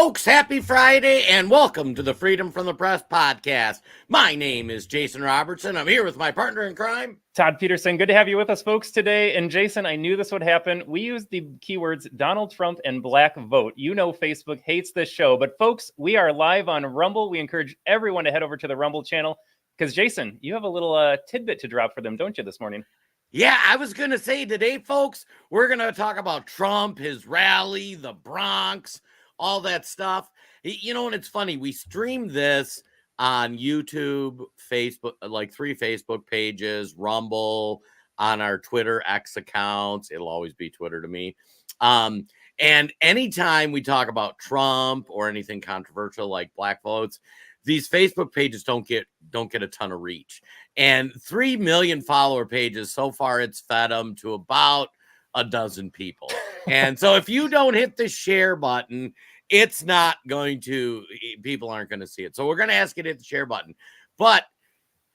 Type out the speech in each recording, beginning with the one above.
Folks, happy Friday and welcome to the Freedom from the Press podcast. My name is Jason Robertson. I'm here with my partner in crime, Todd Peterson. Good to have you with us, folks, today. And Jason, I knew this would happen. We used the keywords Donald Trump and black vote. You know Facebook hates this show, but folks, we are live on Rumble. We encourage everyone to head over to the Rumble channel because, Jason, you have a little tidbit to drop for them, don't you, this morning? Yeah, I was going to say today, folks, we're going to talk about Trump, his rally, the Bronx, all that stuff. You know, and it's funny, we streamed this on YouTube, Facebook, like 3 Facebook pages, Rumble, on our Twitter X accounts. It'll always be Twitter to me. And anytime we talk about Trump or anything controversial like black votes, these Facebook pages don't get a ton of reach. And 3 million follower pages, so far it's fed them to about a dozen people. And so if you don't hit the share button, it's not going to, people aren't going to see it. So we're going to ask you to hit the share button. But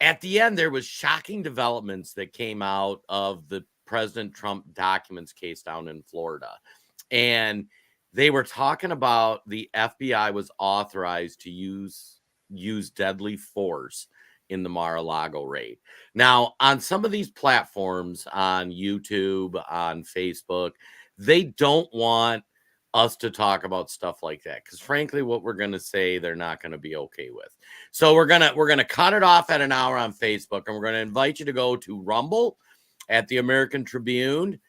at the end, there was shocking developments that came out of the President Trump documents case down in Florida. And they were talking about the FBI was authorized to use deadly force in the Mar-a-Lago raid. Now, on some of these platforms, on YouTube, on Facebook, they don't want us to talk about stuff like that because frankly what we're going to say they're not going to be okay with. So we're going to cut it off at an hour on Facebook, and we're going to invite you to go to Rumble at the American Tribune.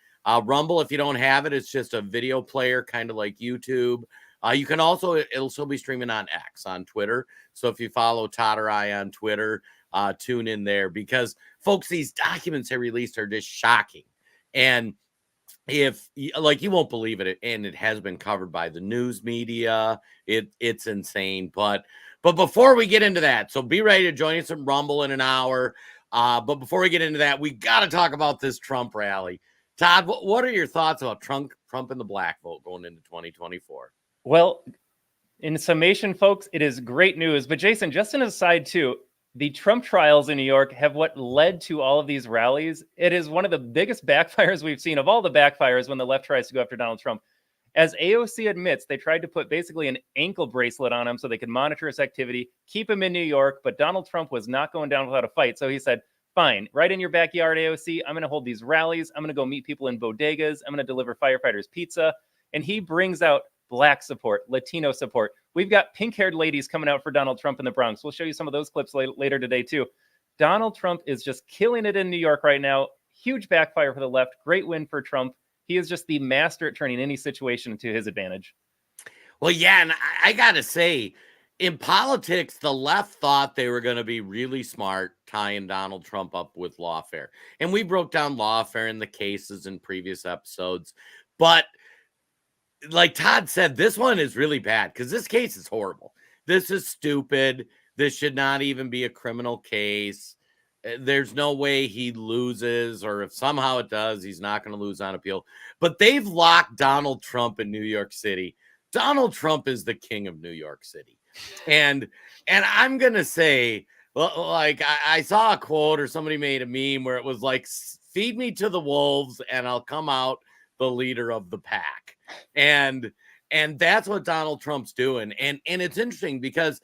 Rumble, if you don't have it, it's just a video player kind of like YouTube. You can also, it'll still be streaming on X, on Twitter. So if you follow Todd or I on Twitter, tune in there because folks, these documents they released are just shocking. And if like, you won't believe it, and it has been covered by the news media, it's insane. But before we get into that, so be ready to join us at Rumble in an hour. But before we get into that, we got to talk about this Trump rally. Todd, what are your thoughts about Trump and the black vote going into 2024? Well, in summation, folks, it is great news. But Jason, just an aside too, the Trump trials in New York have what led to all of these rallies. It is one of the biggest backfires we've seen of all the backfires when the left tries to go after Donald Trump. As AOC admits, they tried to put basically an ankle bracelet on him so they could monitor his activity, keep him in New York, but Donald Trump was not going down without a fight. So he said, fine, right in your backyard, AOC, I'm going to hold these rallies. I'm going to go meet people in bodegas. I'm going to deliver firefighters pizza. And he brings out black support, Latino support. We've got pink-haired ladies coming out for Donald Trump in the Bronx. We'll show you some of those clips later today, too. Donald Trump is just killing it in New York right now. Huge backfire for the left. Great win for Trump. He is just the master at turning any situation to his advantage. Well, yeah, and I got to say, in politics, the left thought they were going to be really smart tying Donald Trump up with lawfare. And we broke down lawfare in the cases in previous episodes. But like Todd said, this one is really bad because this case is horrible. This is stupid. This should not even be a criminal case. There's no way he loses, or if somehow it does, he's not going to lose on appeal. But they've locked Donald Trump in New York City. Donald Trump is the king of New York City. And I'm going to say, like, I saw a quote or somebody made a meme where it was like, feed me to the wolves and I'll come out the leader of the pack. And that's what Donald Trump's doing. And it's interesting because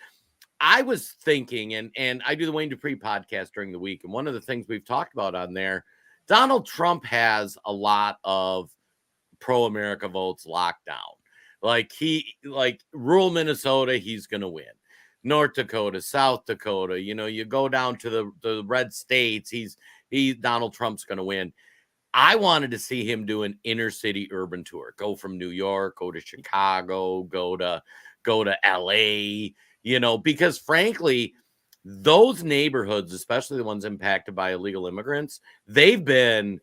I was thinking, and I do the Wayne Dupree podcast during the week, and one of the things we've talked about on there, Donald Trump has a lot of pro-America votes locked down. Like rural Minnesota, he's going to win. North Dakota, South Dakota, you go down to the red states, Donald Trump's going to win. I wanted to see him do an inner city urban tour, go from New York, go to Chicago, go to LA, because frankly, those neighborhoods, especially the ones impacted by illegal immigrants, they're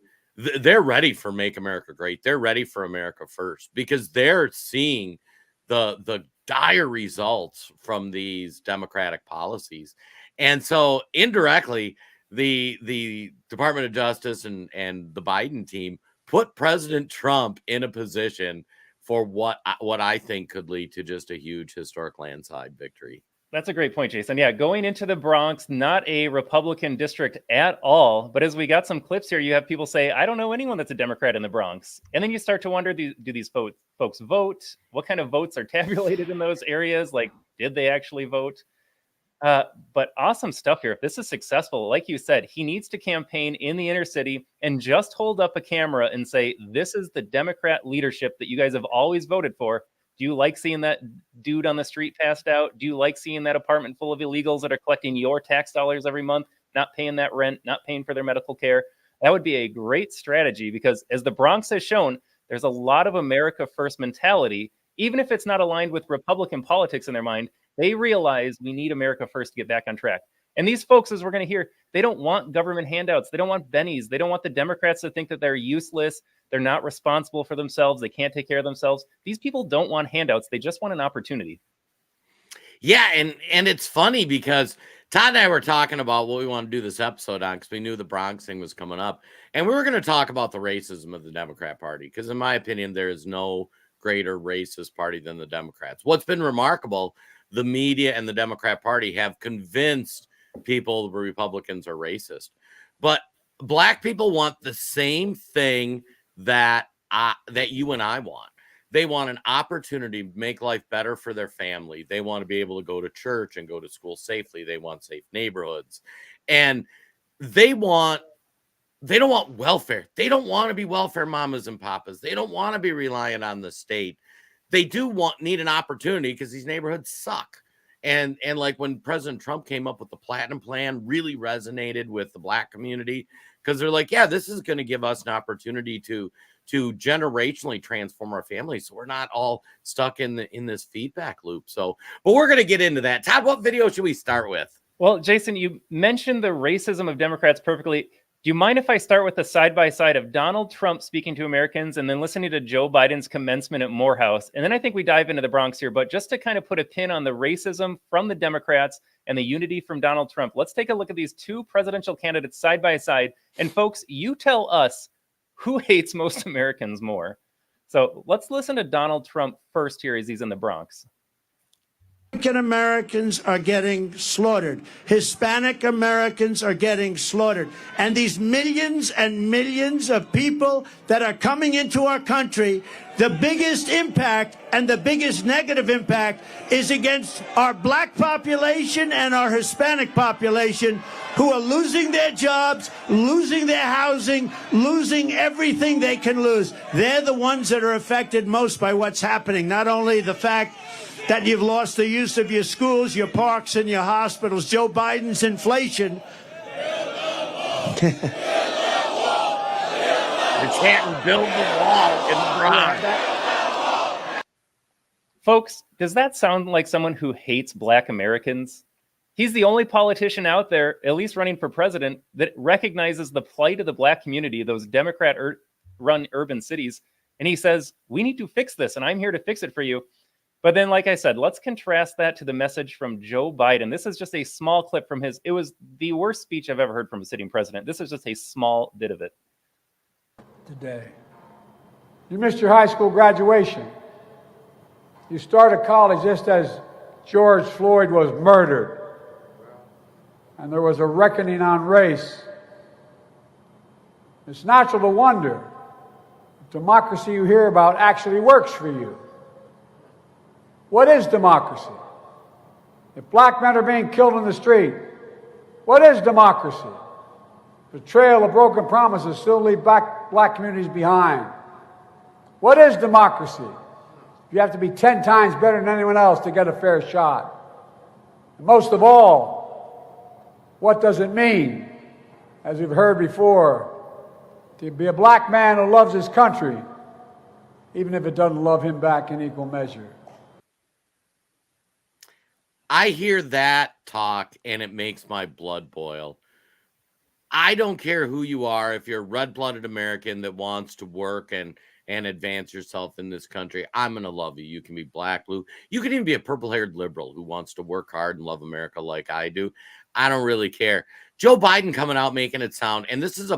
ready for Make America Great. They're ready for America First because they're seeing the dire results from these Democratic policies. And so indirectly, the Department of Justice and the Biden team put President Trump in a position for what I think could lead to just a huge historic landslide victory. That's a great point, Jason. Yeah, going into the Bronx, not a Republican district at all. But as we got some clips here, you have people say, I don't know anyone that's a Democrat in the Bronx. And then you start to wonder, do these folks vote? What kind of votes are tabulated in those areas? Like, did they actually vote? But awesome stuff here. If this is successful, like you said, he needs to campaign in the inner city and just hold up a camera and say, this is the Democrat leadership that you guys have always voted for. Do you like seeing that dude on the street passed out? Do you like seeing that apartment full of illegals that are collecting your tax dollars every month, not paying that rent, not paying for their medical care? That would be a great strategy because, as the Bronx has shown, there's a lot of America First mentality, even if it's not aligned with Republican politics in their mind. They realize we need America First to get back on track. And these folks, as we're going to hear, they don't want government handouts. They don't want bennies. They don't want the Democrats to think that they're useless. They're not responsible for themselves. They can't take care of themselves. These people don't want handouts. They just want an opportunity. Yeah, and it's funny because Todd and I were talking about what we want to do this episode on because we knew the Bronx thing was coming up. And we were going to talk about the racism of the Democrat Party because, in my opinion, there is no greater racist party than the Democrats. What's been remarkable, the media and the Democrat Party have convinced people the Republicans are racist. But Black people want the same thing that you and I want. They want an opportunity to make life better for their family. They want to be able to go to church and go to school safely. They want safe neighborhoods. And they don't want welfare. They don't want to be welfare mamas and papas. They don't want to be reliant on the state. They need an opportunity because these neighborhoods suck. And like when President Trump came up with the Platinum Plan, really resonated with the Black community because they're like, yeah, this is going to give us an opportunity to generationally transform our families, so we're not all stuck in this feedback loop. So, but we're going to get into that. Todd, what video should we start with? Well, Jason, you mentioned the racism of Democrats perfectly. Do you mind if I start with the side-by-side of Donald Trump speaking to Americans and then listening to Joe Biden's commencement at Morehouse? And then I think we dive into the Bronx here. But just to kind of put a pin on the racism from the Democrats and the unity from Donald Trump, let's take a look at these two presidential candidates side by side. And folks, you tell us who hates most Americans more. So let's listen to Donald Trump first here as he's in the Bronx. African Americans are getting slaughtered. Hispanic Americans are getting slaughtered. And these millions and millions of people that are coming into our country, the biggest impact and the biggest negative impact is against our Black population and our Hispanic population, who are losing their jobs, losing their housing, losing everything they can lose. They're the ones that are affected most by what's happening. Not only the fact that you've lost the use of your schools, your parks, and your hospitals. Joe Biden's inflation. You can't build the wall in the Bronx. Folks, does that sound like someone who hates Black Americans? He's the only politician out there, at least running for president, that recognizes the plight of the Black community, those Democrat-run urban cities. And he says, we need to fix this, and I'm here to fix it for you. But then, like I said, let's contrast that to the message from Joe Biden. This is just a small clip from it was the worst speech I've ever heard from a sitting president. This is just a small bit of it. Today, you missed your high school graduation. You started college just as George Floyd was murdered. And there was a reckoning on race. It's natural to wonder if democracy you hear about actually works for you. What is democracy? If Black men are being killed in the street, what is democracy? The trail of broken promises still leave Black communities behind. What is democracy? You have to be 10 times better than anyone else to get a fair shot. And most of all, what does it mean, as we've heard before, to be a Black man who loves his country, even if it doesn't love him back in equal measure? I hear that talk and it makes my blood boil. I don't care who you are. If you're a red-blooded American that wants to work and advance yourself in this country, I'm going to love you. You can be Black, blue. You can even be a purple-haired liberal who wants to work hard and love America like I do. I don't really care. Joe Biden coming out making it sound, and this is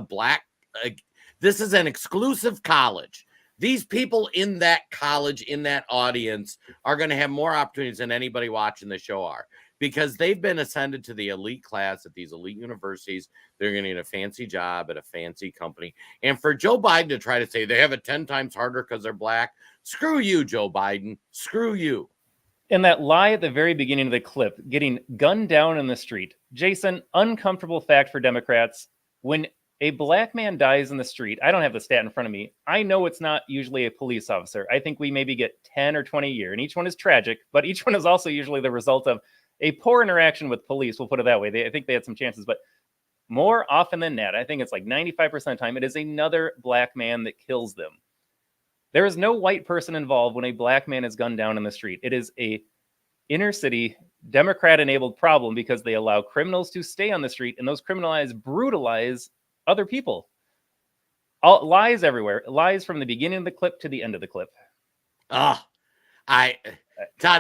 this is an exclusive college. These people in that college, in that audience, are going to have more opportunities than anybody watching the show are. because they've been ascended to the elite class at these elite universities. They're going to get a fancy job at a fancy company. And for Joe Biden to try to say they have it 10 times harder because they're black, screw you, Joe Biden. Screw you. And that lie at the very beginning of the clip, getting gunned down in the street. Jason, uncomfortable fact for Democrats. When a black man dies in the street, I don't have the stat in front of me. I know it's not usually a police officer. I think we maybe get 10 or 20 a year, and each one is tragic, but each one is also usually the result of a poor interaction with police. We'll put it that way. I think they had some chances, but more often than not, I think it's like 95% of the time, it is another black man that kills them. There is no white person involved when a black man is gunned down in the street. It is a inner city Democrat-enabled problem because they allow criminals to stay on the street, and those criminals brutalize other people. All lies everywhere. Lies from the beginning of the clip to the end of the clip. Todd,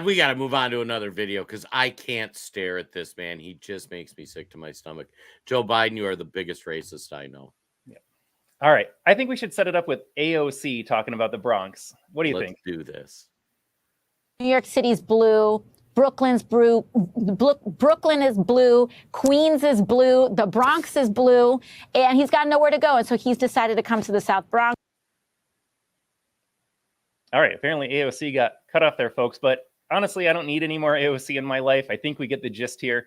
we got to move on to another video because I can't stare at this man. He just makes me sick to my stomach. Joe Biden, you are the biggest racist I know. All right. I think we should set it up with AOC talking about the Bronx. What do you think? Let's do this. New York City's blue. Brooklyn's blue. Brooklyn is blue. Queens is blue. The Bronx is blue. And he's got nowhere to go. And so he's decided to come to the South Bronx. All right. Apparently AOC got cut off there, folks. But honestly, I don't need any more AOC in my life. I think we get the gist here.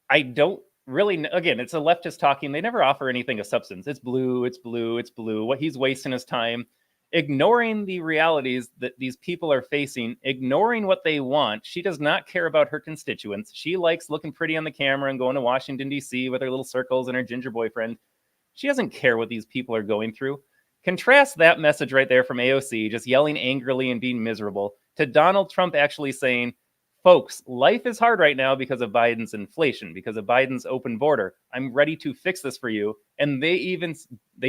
I don't really, again, it's a leftist talking. They never offer anything of substance. It's blue, it's blue, it's blue. What he's wasting his time, ignoring the realities that these people are facing, ignoring what they want. She does not care about her constituents. She likes looking pretty on the camera and going to Washington, D.C. with her little circles and her ginger boyfriend. She doesn't care what these people are going through. Contrast that message right there from AOC, just yelling angrily and being miserable, to Donald Trump actually saying, folks, life is hard right now because of Biden's inflation, because of Biden's open border. I'm ready to fix this for you. And they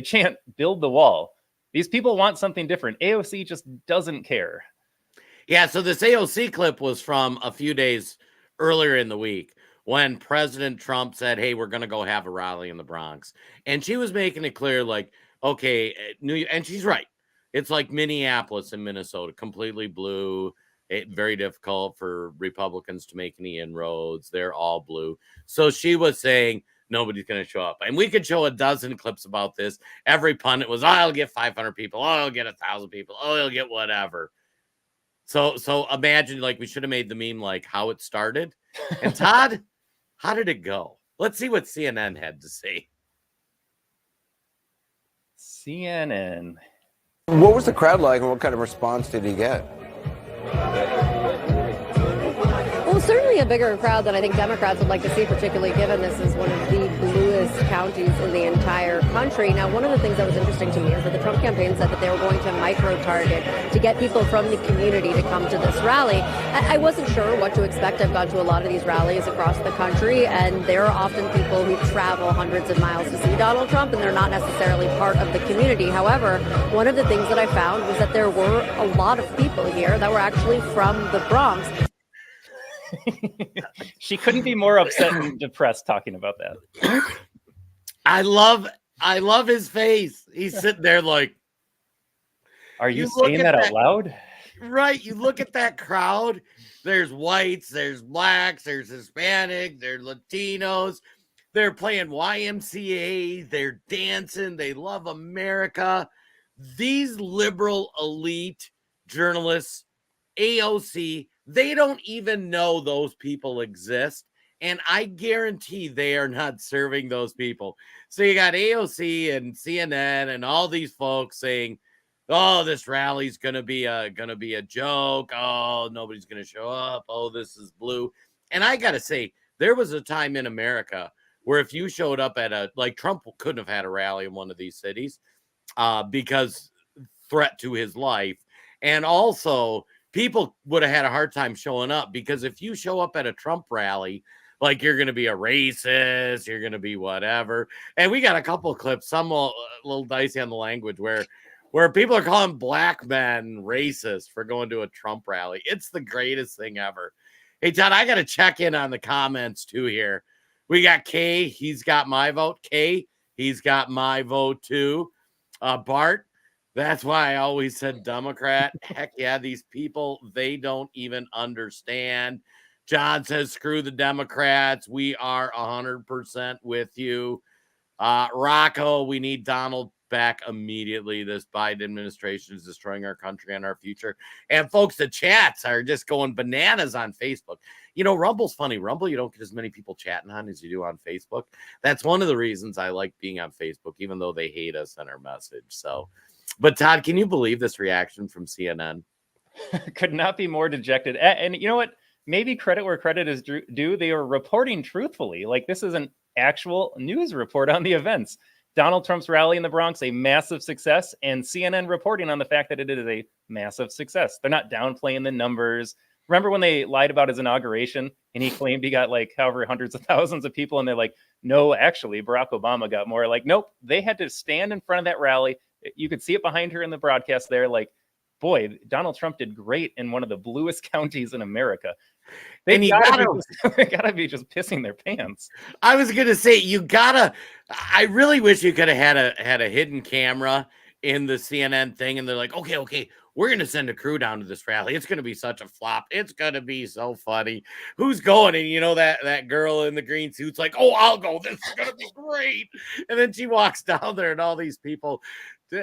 chant, build the wall. These people want something different. AOC just doesn't care. Yeah, so this AOC clip was from a few days earlier in the week when President Trump said, hey, we're going to go have a rally in the Bronx. And she was making it clear, like, okay, and she's right. It's like Minneapolis and Minnesota, completely blue. Very difficult for Republicans to make any inroads. They're all blue. So she was saying nobody's going to show up. And we could show a dozen clips about this. Every pundit was, oh, I'll get 500 people. Oh, I'll get 1,000 people. Oh, he'll get whatever. So imagine, like, we should have made the meme like how it started. And Todd, how did it go? Let's see what CNN had to say. CNN. What was the crowd like and what kind of response did he get? Well, certainly a bigger crowd than I think Democrats would like to see, particularly given this is one of the bluest counties in the entire country. Now, one of the things that was interesting to me is that the Trump campaign said that they were going to micro-target to get people from the community to come to this rally. I wasn't sure what to expect. I've gone to a lot of these rallies across the country, and there are often people who travel hundreds of miles to see Donald Trump, and they're not necessarily part of the community. However, one of the things that I found was that there were a lot of people here that were actually from the Bronx. She couldn't be more upset and depressed talking about that. I love his face. He's sitting there like, are you saying that out loud? Right. You look at that crowd. There's whites, there's blacks, there's Hispanic, there's Latinos. They're playing YMCA. They're dancing. They love America. These liberal elite journalists, AOC, they don't even know those people exist. And I guarantee they are not serving those people. So you got AOC and CNN and all these folks saying, oh, this rally's gonna be a joke. Oh, nobody's gonna show up. Oh, this is blue. And I gotta say, there was a time in America where if you showed up at like Trump couldn't have had a rally in one of these cities because threat to his life. And also people would have had a hard time showing up because if you show up at a Trump rally, like you're going to be a racist, you're going to be whatever. And we got a couple of clips, some a little dicey on the language where people are calling black men racist for going to a Trump rally. It's the greatest thing ever. Hey, Todd, I got to check in on the comments too here. We got Kay. He's got my vote. Kay, he's got my vote too. Bart, that's why I always said Democrat. Heck yeah, these people, they don't even understand. John says, screw the Democrats. We are 100% with you. Rocco, we need Donald back immediately. This Biden administration is destroying our country and our future. And folks, the chats are just going bananas on Facebook. You know, Rumble's funny. Rumble, you don't get as many people chatting on as you do on Facebook. That's one of the reasons I like being on Facebook, even though they hate us and our message. So, but Todd, can you believe this reaction from CNN? Could not be more dejected. And you know what? Maybe credit where credit is due. They are reporting truthfully. Like, this is an actual news report on the events. Donald Trump's rally in the Bronx, a massive success, and CNN reporting on the fact that it is a massive success. They're not downplaying the numbers. Remember when they lied about his inauguration and he claimed he got like however hundreds of thousands of people, and they're like, no, actually, Barack Obama got more. Like, nope, they had to stand in front of that rally. You could see it behind her in the broadcast there. Like, boy, Donald Trump did great in one of the bluest counties in America. They gotta be just pissing their pants. I was gonna say, I really wish you could have had a hidden camera in the CNN thing, and they're like, okay, we're gonna send a crew down to this rally. It's gonna be such a flop. It's gonna be so funny. Who's going? And you know that girl in the green suit's like, oh, I'll go. This is gonna be great. And then she walks down there, and all these people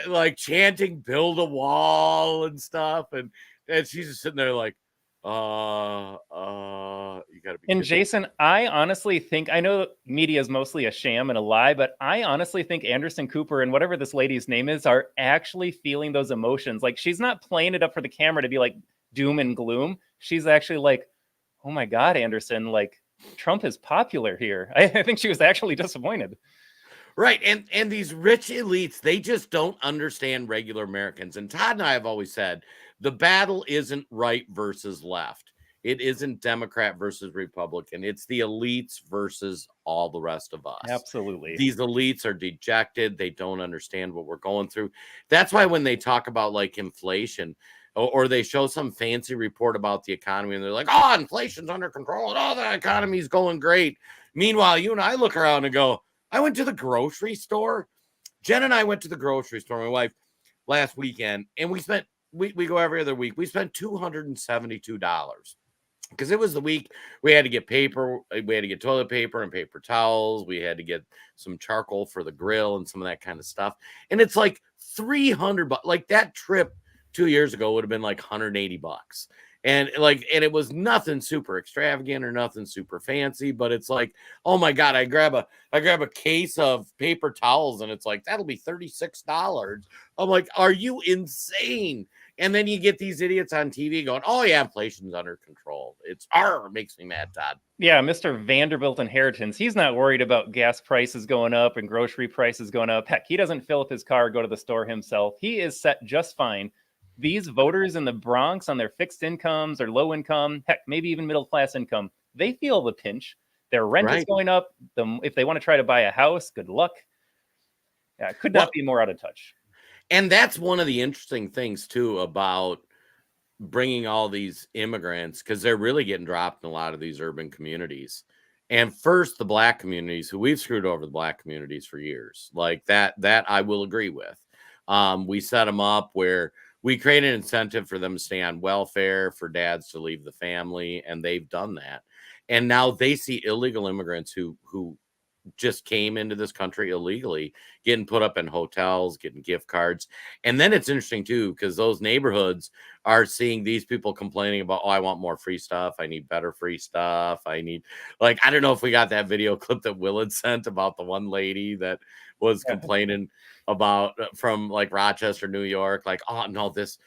like chanting "Build a Wall" and stuff, and she's just sitting there like, you gotta be. And Jason, I honestly think, I know media is mostly a sham and a lie, but I honestly think Anderson Cooper and whatever this lady's name is are actually feeling those emotions. Like, she's not playing it up for the camera to be like doom and gloom. She's actually like, oh my God, Anderson, like, Trump is popular here. I think she was actually disappointed. Right. And these rich elites, they just don't understand regular Americans. And Todd and I have always said the battle isn't right versus left. It isn't Democrat versus Republican. It's the elites versus all the rest of us. Absolutely. These elites are dejected. They don't understand what we're going through. That's why when they talk about like inflation, or they show some fancy report about the economy and they're like, oh, inflation's under control and all the economy's going great. Meanwhile, you and I look around and go, I went to the grocery store. Jen and I went to the grocery store, my wife, last weekend, and we go every other week. We spent $272 because it was the week we had to get paper. We had to get toilet paper and paper towels. We had to get some charcoal for the grill and some of that kind of stuff. And it's like $300. Like, that trip 2 years ago would have been like $180. And it was nothing super extravagant or nothing super fancy, but it's like, oh my God, I grab a case of paper towels and it's like, that'll be $36. I'm like, are you insane? And then you get these idiots on TV going, oh yeah, inflation's under control. It makes me mad, Todd. Yeah, Mr. Vanderbilt Inheritance, he's not worried about gas prices going up and grocery prices going up. Heck, he doesn't fill up his car or go to the store himself. He is set just fine. These voters in the Bronx on their fixed incomes or low income, heck, maybe even middle class income, they feel the pinch. Their rent is going up. If they want to try to buy a house, good luck. Yeah, it could not be more out of touch. And that's one of the interesting things, too, about bringing all these immigrants, because they're really getting dropped in a lot of these urban communities. And first, the Black communities, who we've screwed over the Black communities for years. Like that I will agree with. We set them up where we create an incentive for them to stay on welfare, for dads to leave the family, and they've done that. And now they see illegal immigrants who just came into this country illegally, getting put up in hotels, getting gift cards. And then it's interesting, too, because those neighborhoods are seeing these people complaining about, oh, I want more free stuff. I need better free stuff. I need, like, I don't know if we got that video clip that Willard sent about the one lady that was complaining about from like Rochester, New York, like, oh no, this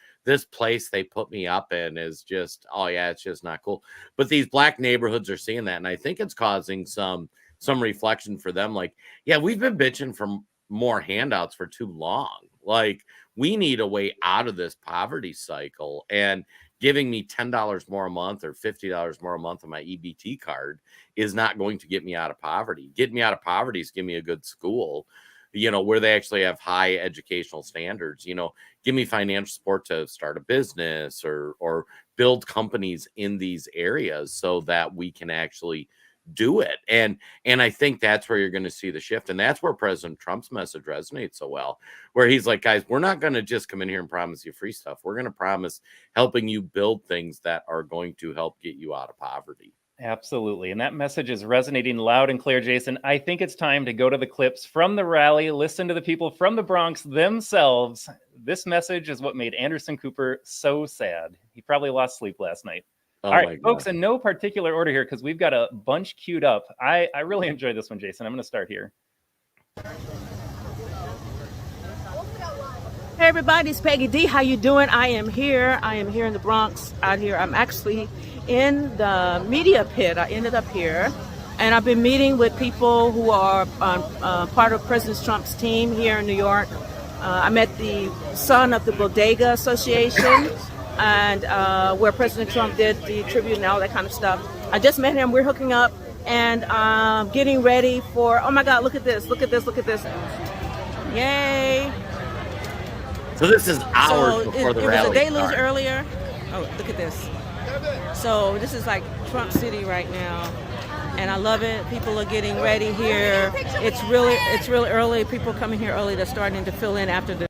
place they put me up in is just, oh yeah, it's just not cool. But these Black neighborhoods are seeing that, and I think it's causing some reflection for them. Like, yeah, we've been bitching for more handouts for too long. Like, we need a way out of this poverty cycle, and giving me $10 more a month or $50 more a month on my EBT card is not going to get me out of poverty. Get me out of poverty is give me a good school, where they actually have high educational standards. Give me financial support to start a business or build companies in these areas so that we can actually do it. And I think that's where you're going to see the shift. And that's where President Trump's message resonates so well, where he's like, guys, we're not going to just come in here and promise you free stuff. We're going to promise helping you build things that are going to help get you out of poverty. Absolutely. And that message is resonating loud and clear, Jason. I think it's time to go to the clips from the rally, listen to the people from the Bronx themselves. This message is what made Anderson Cooper so sad. He probably lost sleep last night. Oh, all right, folks, in no particular order here, because we've got a bunch queued up. I really enjoyed this one, Jason. I'm going to start here. Hey everybody, it's Peggy D. How you doing? I am here in the Bronx out here. I'm actually in the media pit. I ended up here, and I've been meeting with people who are part of President Trump's team here in New York. I met the son of the Bodega Association, and where President Trump did the tribute and all that kind of stuff. I just met him. We're hooking up and getting ready for, oh my God, look at this, look at this, look at this. Yay. So this is hours before the rally. It was a deluge earlier. Oh, look at this. So this is like Trump City right now, and I love it. People are getting ready here. It's really early. People coming here early. They're starting to fill in after the.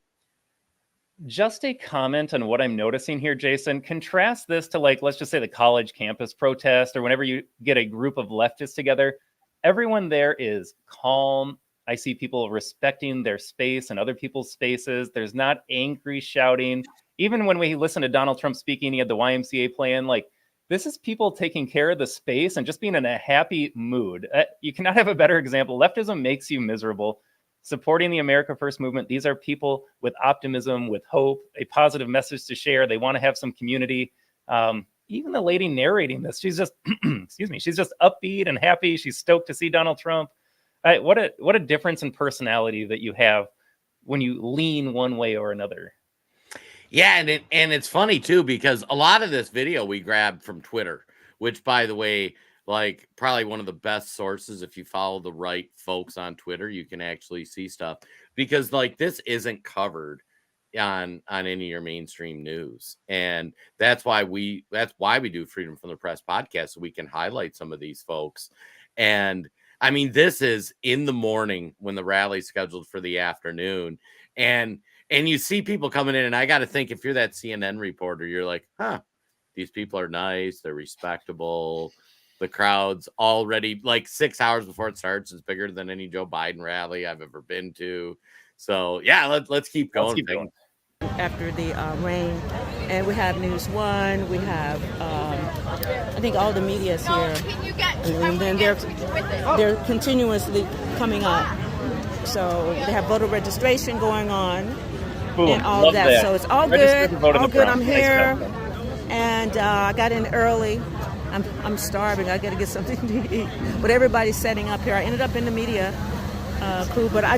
Just a comment on what I'm noticing here, Jason. Contrast this to, like, let's just say the college campus protest, or whenever you get a group of leftists together. Everyone there is calm. I see people respecting their space and other people's spaces. There's not angry shouting. Even when we listen to Donald Trump speaking, he had the YMCA plan. Like, this is people taking care of the space and just being in a happy mood. You cannot have a better example. Leftism makes you miserable. Supporting the America First movement, these are people with optimism, with hope, a positive message to share. They want to have some community. Even the lady narrating this, she's just, excuse me, she's just upbeat and happy. She's stoked to see Donald Trump. What a difference in personality that you have when you lean one way or another. Yeah, and it's funny too, because a lot of this video we grabbed from Twitter, which, by the way, like, probably one of the best sources. If you follow the right folks on Twitter, you can actually see stuff, because like this isn't covered on any of your mainstream news, and that's why we do Freedom from the Press podcast, so we can highlight some of these folks. And I mean, this is in the morning when the rally's scheduled for the afternoon, and you see people coming in, and I got to think, if you're that CNN reporter, you're like, huh, these people are nice, they're respectable. The crowd's already, like, 6 hours before it starts, is bigger than any Joe Biden rally I've ever been to. So yeah, let's keep going. After the rain, and we have News One, we have I think all the media is here, and then they're continuously coming up. So they have voter registration going on. Boom, and all that. So it's all good. All good. I'm here, nice, and I got in early. I'm starving. I got to get something to eat. But everybody's setting up here. I ended up in the media crew, but I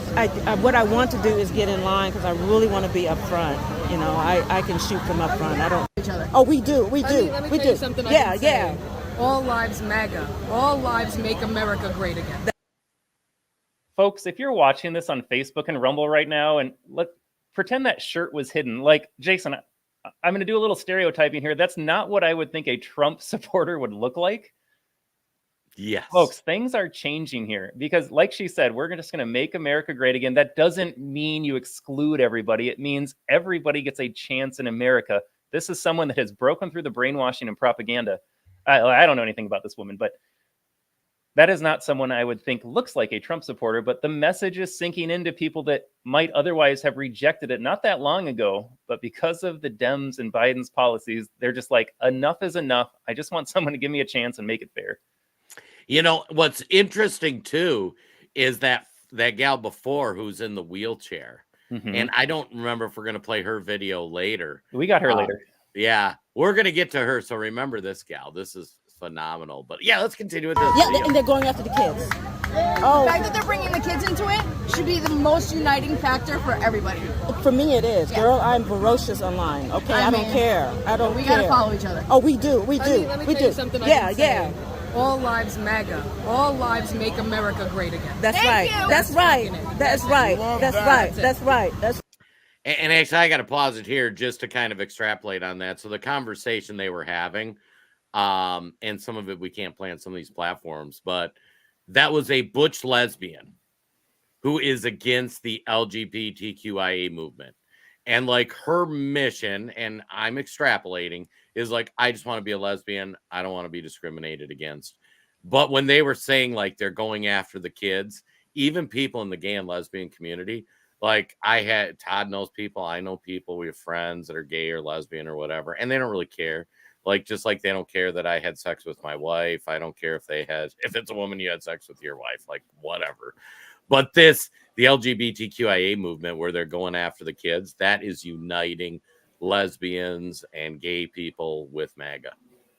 what I want to do is get in line, because I really want to be up front. You know, I can shoot from up front. I don't. Each other. Oh, we do. We do. Let me we tell do. you something. Yeah. All lives MAGA. All lives make America great again. Folks, if you're watching this on Facebook and Rumble right now, and pretend that shirt was hidden, like, Jason, I'm going to do a little stereotyping here. That's not what I would think a Trump supporter would look like. Yes. Folks, things are changing here, because, like she said, we're just going to make America great again. That doesn't mean you exclude everybody. It means everybody gets a chance in America. This is someone that has broken through the brainwashing and propaganda. I don't know anything about this woman, but that is not someone I would think looks like a Trump supporter, but the message is sinking into people that might otherwise have rejected it not that long ago. But because of the Dems and Biden's policies, they're just like, enough is enough. I just want someone to give me a chance and make it fair. You know, what's interesting too is that gal before, who's in the wheelchair. Mm-hmm. And I don't remember if we're going to play her video later. We got her later. Yeah, we're going to get to her. So remember this gal. This is phenomenal. But yeah, let's continue with this. Yeah, video. and they're going after the kids. The fact that they're bringing the kids into it should be the most uniting factor for everybody. For me, it is. Yeah. Girl, I'm ferocious online. Okay, I don't care. I don't. We care. gotta follow each other. Oh, we do. We do. Let me we tell do. you something. Yeah. All lives MAGA. All lives make America great again. That's Thank right. you. That's right. That's right. That's right. That's That's right. And actually, I got to pause it here just to kind of extrapolate on that. So the conversation they were having, and some of it we can't play on some of these platforms, but that was a butch lesbian who is against the LGBTQIA movement. And like her mission, and I'm extrapolating, is like, I just want to be a lesbian. I don't want to be discriminated against. But when they were saying like they're going after the kids, even people in the gay and lesbian community, like Todd knows people, I know people, we have friends that are gay or lesbian or whatever, and they don't really care. Like, just like they don't care that I had sex with my wife. I don't care if it's a woman, you had sex with your wife, like whatever. But the LGBTQIA movement where they're going after the kids, that is uniting lesbians and gay people with MAGA.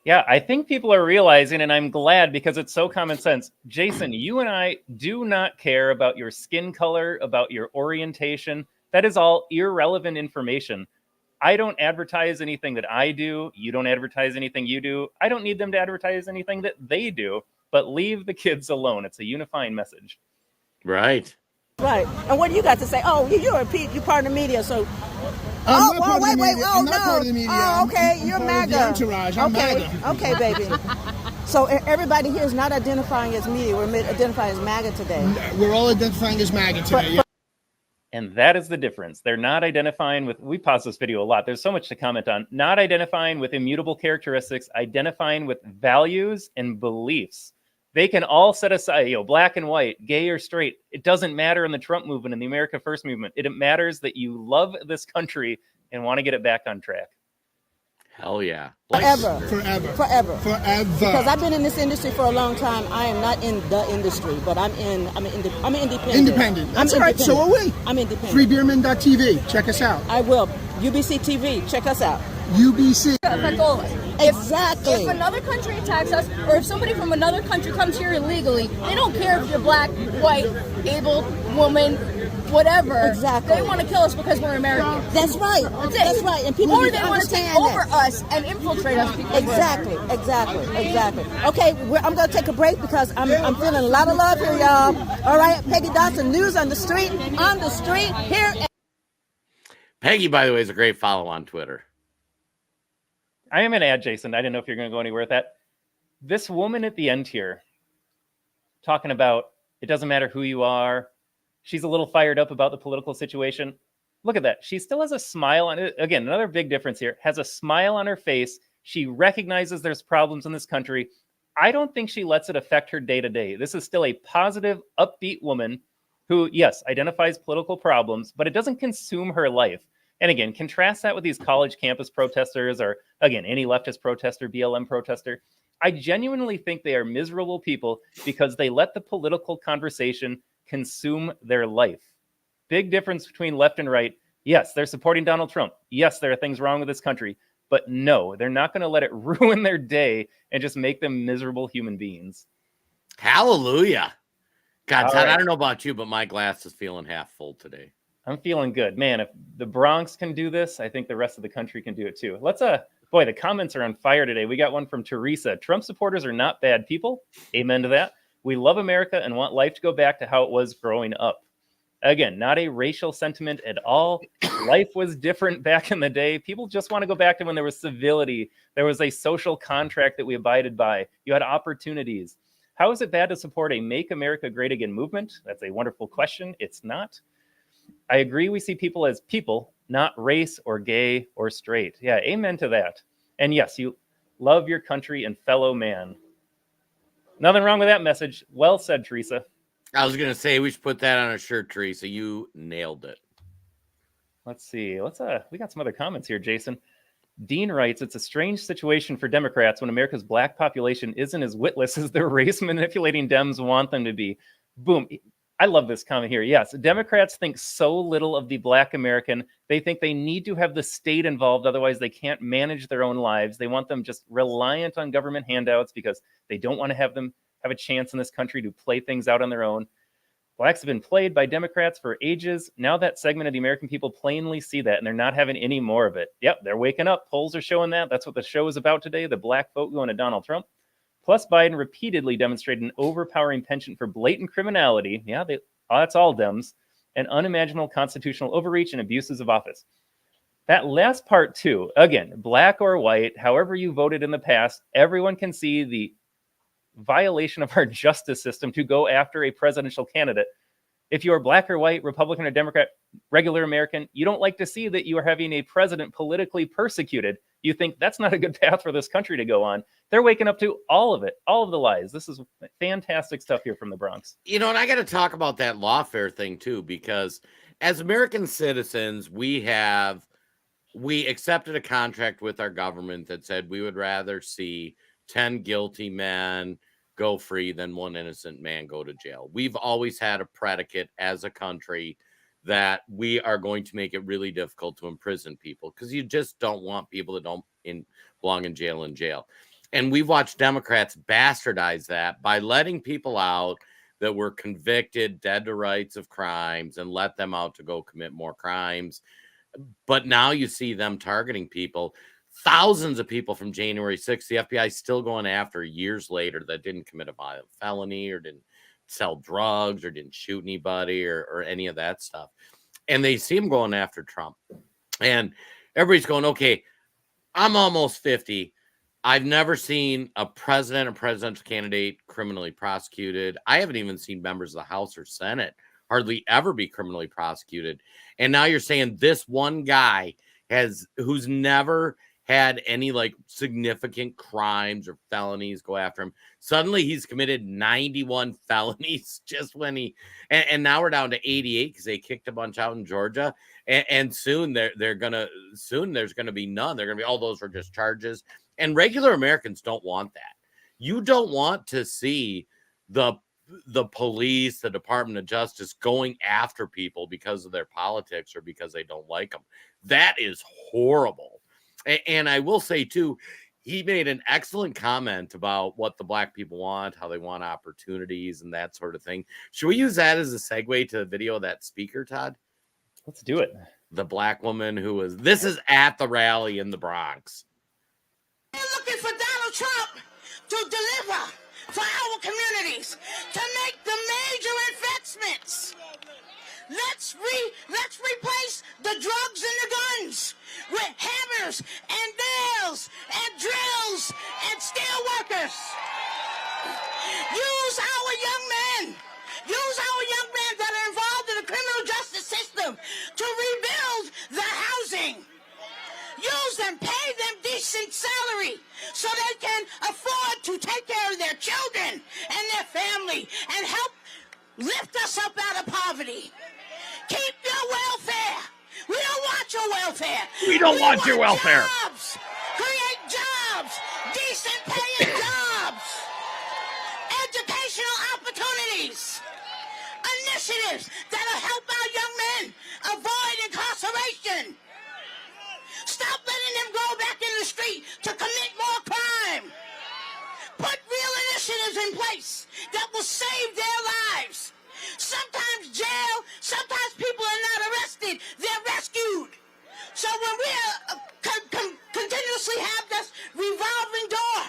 Yeah, I think people are realizing, and I'm glad because it's so common sense. Jason, you and I do not care about your skin color, about your orientation. That is all irrelevant information. I don't advertise anything that I do. You don't advertise anything you do. I don't need them to advertise anything that they do, but leave the kids alone. It's a unifying message. Right. Right. And what do you got to say? Oh, you're part of the media, so. I'm not part of the media. Oh, okay. You're part of the MAGA. entourage. I'm MAGA. Okay, baby. So everybody here is not identifying as media. We're identifying as MAGA today. We're all identifying as MAGA today. And that is the difference. They're not identifying with, we pause this video a lot. There's so much to comment on. Not identifying with immutable characteristics, identifying with values and beliefs. They can all set aside, black and white, gay or straight. It doesn't matter in the Trump movement and the America First movement. It matters that you love this country and want to get it back on track. Hell yeah. Forever. Forever. Because I've been in this industry for a long time. I am not in the industry, but I'm independent. Independent. That's all right. So are we. I'm independent. Freebeerman.tv. Check us out. I will. UBC TV. Check us out. UBC. Affect all of us. Exactly. If another country attacks us, or if somebody from another country comes here illegally, they don't care if you're black, white, able, woman, whatever. Exactly. They want to kill us because we're Americans. That's right. That's right. And people or they want to take over us and infiltrate us. Exactly. Okay, I'm going to take a break because I'm feeling a lot of love here, y'all. All right, Peggy Dawson, news on the street, here. Peggy, by the way, is a great follow on Twitter. I am going to add, Jason, I didn't know if you're going to go anywhere with that. This woman at the end here, talking about it doesn't matter who you are. She's a little fired up about the political situation. Look at that. She still has a smile on it. Again, another big difference here. Has a smile on her face. She recognizes there's problems in this country. I don't think she lets it affect her day to day. This is still a positive, upbeat woman who, yes, identifies political problems, but it doesn't consume her life. And again, contrast that with these college campus protesters or, again, any leftist protester, BLM protester. I genuinely think they are miserable people because they let the political conversation consume their life. Big difference between left and right. Yes, they're supporting Donald Trump. Yes, there are things wrong with this country. But no, they're not going to let it ruin their day and just make them miserable human beings. Hallelujah. God, Todd, right. I don't know about you, but my glass is feeling half full today. I'm feeling good. Man, if the Bronx can do this, I think the rest of the country can do it too. Boy, the comments are on fire today. We got one from Teresa. Trump supporters are not bad people. Amen to that. We love America and want life to go back to how it was growing up. Again, not a racial sentiment at all. Life was different back in the day. People just want to go back to when there was civility. There was a social contract that we abided by. You had opportunities. How is it bad to support a Make America Great Again movement? That's a wonderful question. It's not. I agree we see people as people, not race or gay or straight. Yeah, amen to that. And yes, you love your country and fellow man. Nothing wrong with that message. Well said, Teresa. I was going to say we should put that on a shirt, Teresa. You nailed it. Let's see. We got some other comments here, Jason. Dean writes, it's a strange situation for Democrats when America's black population isn't as witless as their race-manipulating Dems want them to be. Boom. I love this comment here. Yes, Democrats think so little of the black American. They think they need to have the state involved. Otherwise, they can't manage their own lives. They want them just reliant on government handouts because they don't want to have them have a chance in this country to play things out on their own. Blacks have been played by Democrats for ages. Now that segment of the American people plainly see that, and they're not having any more of it. Yep, they're waking up. Polls are showing that. That's what the show is about today, the black vote going to Donald Trump. Plus, Biden repeatedly demonstrated an overpowering penchant for blatant criminality. Yeah, that's all Dems. And unimaginable constitutional overreach and abuses of office. That last part, too, again, black or white, however you voted in the past, everyone can see the violation of our justice system to go after a presidential candidate. If you are black or white, Republican or Democrat, regular American, you don't like to see that you are having a president politically persecuted. you think that's not a good path for this country to go on. They're waking up to all of it, all of the lies. This is fantastic stuff here from the Bronx. And I got to talk about that lawfare thing too, because as American citizens, we accepted a contract with our government that said we would rather see 10 guilty men go free than one innocent man go to jail. We've always had a predicate as a country that we are going to make it really difficult to imprison people because you just don't want people that don't belong in jail. And we've watched Democrats bastardize that by letting people out that were convicted, dead to rights of crimes, and let them out to go commit more crimes. But now you see them targeting people. Thousands of people from January 6th, the FBI is still going after years later that didn't commit a violent felony or didn't sell drugs or didn't shoot anybody or any of that stuff. And they see him going after Trump. And everybody's going, okay, I'm almost 50. I've never seen a president or presidential candidate criminally prosecuted. I haven't even seen members of the House or Senate hardly ever be criminally prosecuted. And now you're saying this one guy who's never had any like significant crimes or felonies go after him. Suddenly he's committed 91 felonies just when and now we're down to 88 because they kicked a bunch out in Georgia. And soon there's gonna be none. They're gonna be all those are just charges. And regular Americans don't want that. You don't want to see the police, the Department of Justice going after people because of their politics or because they don't like them. That is horrible. And I will say, too, he made an excellent comment about what the black people want, how they want opportunities and that sort of thing. Should we use that as a segue to the video of that speaker, Todd? Let's do it. The black woman this is at the rally in the Bronx. We're looking for Donald Trump to deliver for our communities, to make the major investments. Let's replace the drugs and the guns with hammers and nails and drills and steel workers. Use our young men that are involved in the criminal justice system to rebuild the housing. Use them, pay them decent salary so they can afford to take care of their children and their family and help lift us up out of poverty. Keep your welfare. We don't want your welfare. We don't want your welfare. Jobs. Create jobs. Decent paying jobs. Educational opportunities. Initiatives that'll help our young men avoid incarceration. Stop letting them go back in the street to commit more crime. Put real initiatives in place that will save their lives. Sometimes jail, sometimes people are not arrested, they're rescued. So when we continuously have this revolving door,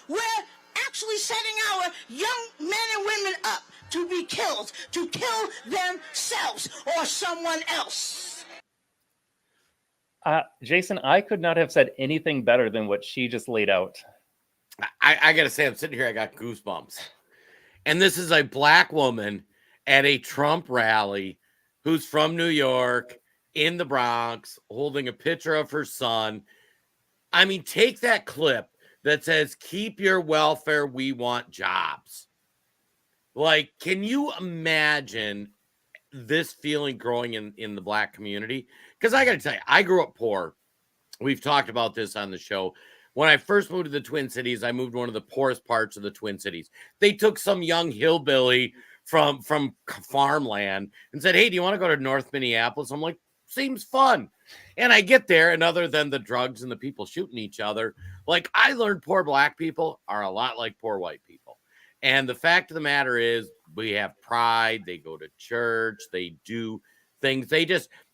we're actually setting our young men and women up to be killed, to kill themselves or someone else. Jason, I could not have said anything better than what she just laid out. I got to say, I'm sitting here, I got goosebumps. And this is a black woman at a Trump rally who's from New York in the Bronx holding a picture of her son. I mean, take that clip that says, keep your welfare, we want jobs. Like, can you imagine this feeling growing in the black community? Because I got to tell you, I grew up poor. We've talked about this on the show. When I first moved to the Twin Cities, I moved to one of the poorest parts of the Twin Cities. They took some young hillbilly from farmland and said, hey, do you want to go to North Minneapolis? I'm like, seems fun. And I get there, and other than the drugs and the people shooting each other, like I learned poor black people are a lot like poor white people. And the fact of the matter is we have pride. They go to church. They do things.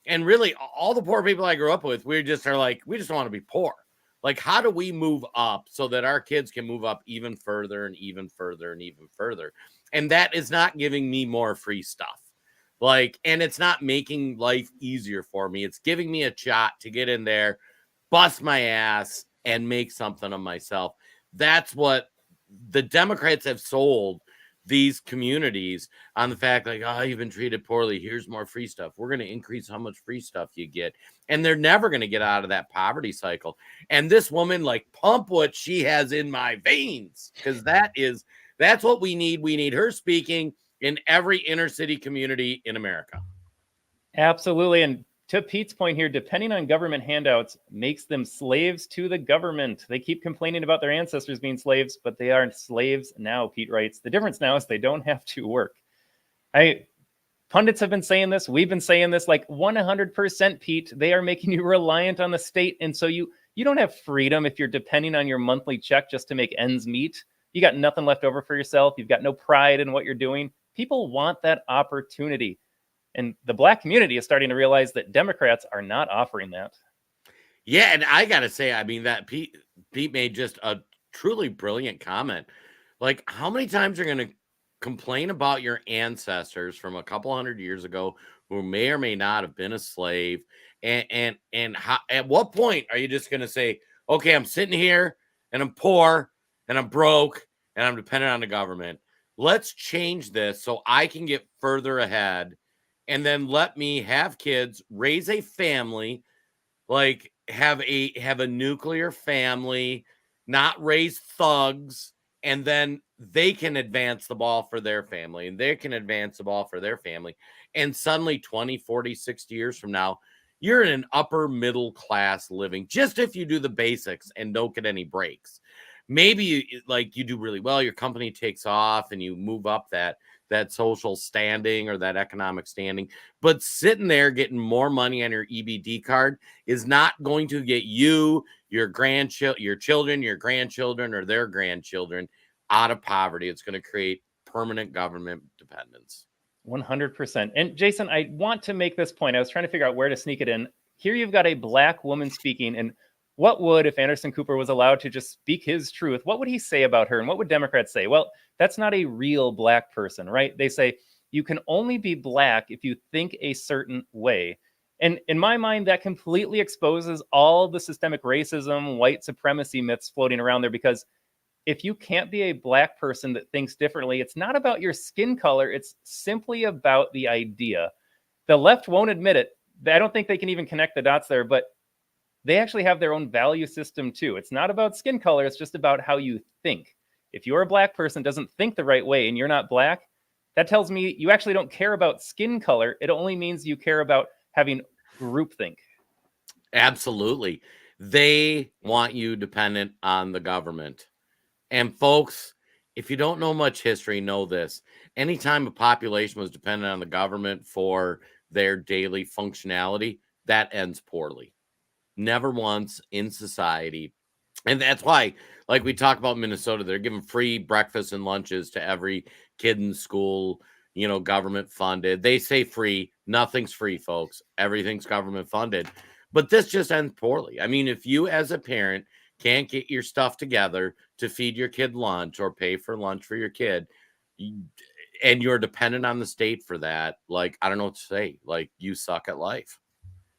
And really all the poor people I grew up with, we just want to be poor. Like, how do we move up so that our kids can move up even further and even further and even further? And that is not giving me more free stuff. Like, and it's not making life easier for me. It's giving me a shot to get in there, bust my ass, and make something of myself. That's what the Democrats have sold these communities on the fact like, oh, you've been treated poorly. Here's more free stuff. We're going to increase how much free stuff you get. And they're never going to get out of that poverty cycle. And this woman, like, pump what she has in my veins, because that's what we need. We need her speaking in every inner city community in America. Absolutely. And to Pete's point here, depending on government handouts makes them slaves to the government. They keep complaining about their ancestors being slaves, but they are slaves now, Pete writes. The difference now is they don't have to work. Pundits have been saying this. We've been saying this like 100%, Pete. They are making you reliant on the state. And so you don't have freedom if you're depending on your monthly check just to make ends meet. You got nothing left over for yourself. You've got no pride in what you're doing. People want that opportunity. And the Black community is starting to realize that Democrats are not offering that. Yeah, and I got to say, I mean, that Pete made just a truly brilliant comment. Like, how many times are you going to complain about your ancestors from a couple hundred years ago who may or may not have been a slave? And how, at what point are you just going to say, okay, I'm sitting here and I'm poor and I'm broke and I'm dependent on the government. Let's change this so I can get further ahead. And then let me have kids, raise a family, like have a nuclear family, not raise thugs, and then they can advance the ball for their family, and they can advance the ball for their family. And suddenly 20, 40, 60 years from now, you're in an upper middle class living, just if you do the basics and don't get any breaks. Maybe you do really well, your company takes off and you move up that social standing or that economic standing, but sitting there getting more money on your EBD card is not going to get you, your children, your grandchildren, or their grandchildren out of poverty. It's going to create permanent government dependence. 100%. And Jason, I want to make this point. I was trying to figure out where to sneak it in. Here you've got a Black woman speaking, and what would, if Anderson Cooper was allowed to just speak his truth, what would he say about her? And what would Democrats say? Well, that's not a real Black person, right? They say you can only be Black if you think a certain way. And in my mind, that completely exposes all the systemic racism, white supremacy myths floating around there, because if you can't be a Black person that thinks differently, it's not about your skin color. It's simply about the idea. The left won't admit it. I don't think they can even connect the dots there, but they actually have their own value system too. It's not about skin color. It's just about how you think. If you're a Black person doesn't think the right way and you're not Black, that tells me you actually don't care about skin color. It only means you care about having groupthink. Absolutely. They want you dependent on the government. And folks, if you don't know much history, know this. Anytime a population was dependent on the government for their daily functionality, that ends poorly. Never once in society. And that's why, like we talk about Minnesota, they're giving free breakfasts and lunches to every kid in school, government funded. They say free. Nothing's free, folks. Everything's government funded. But this just ends poorly. I mean, if you as a parent can't get your stuff together to feed your kid lunch or pay for lunch for your kid, and you're dependent on the state for that, like, I don't know what to say. Like, you suck at life.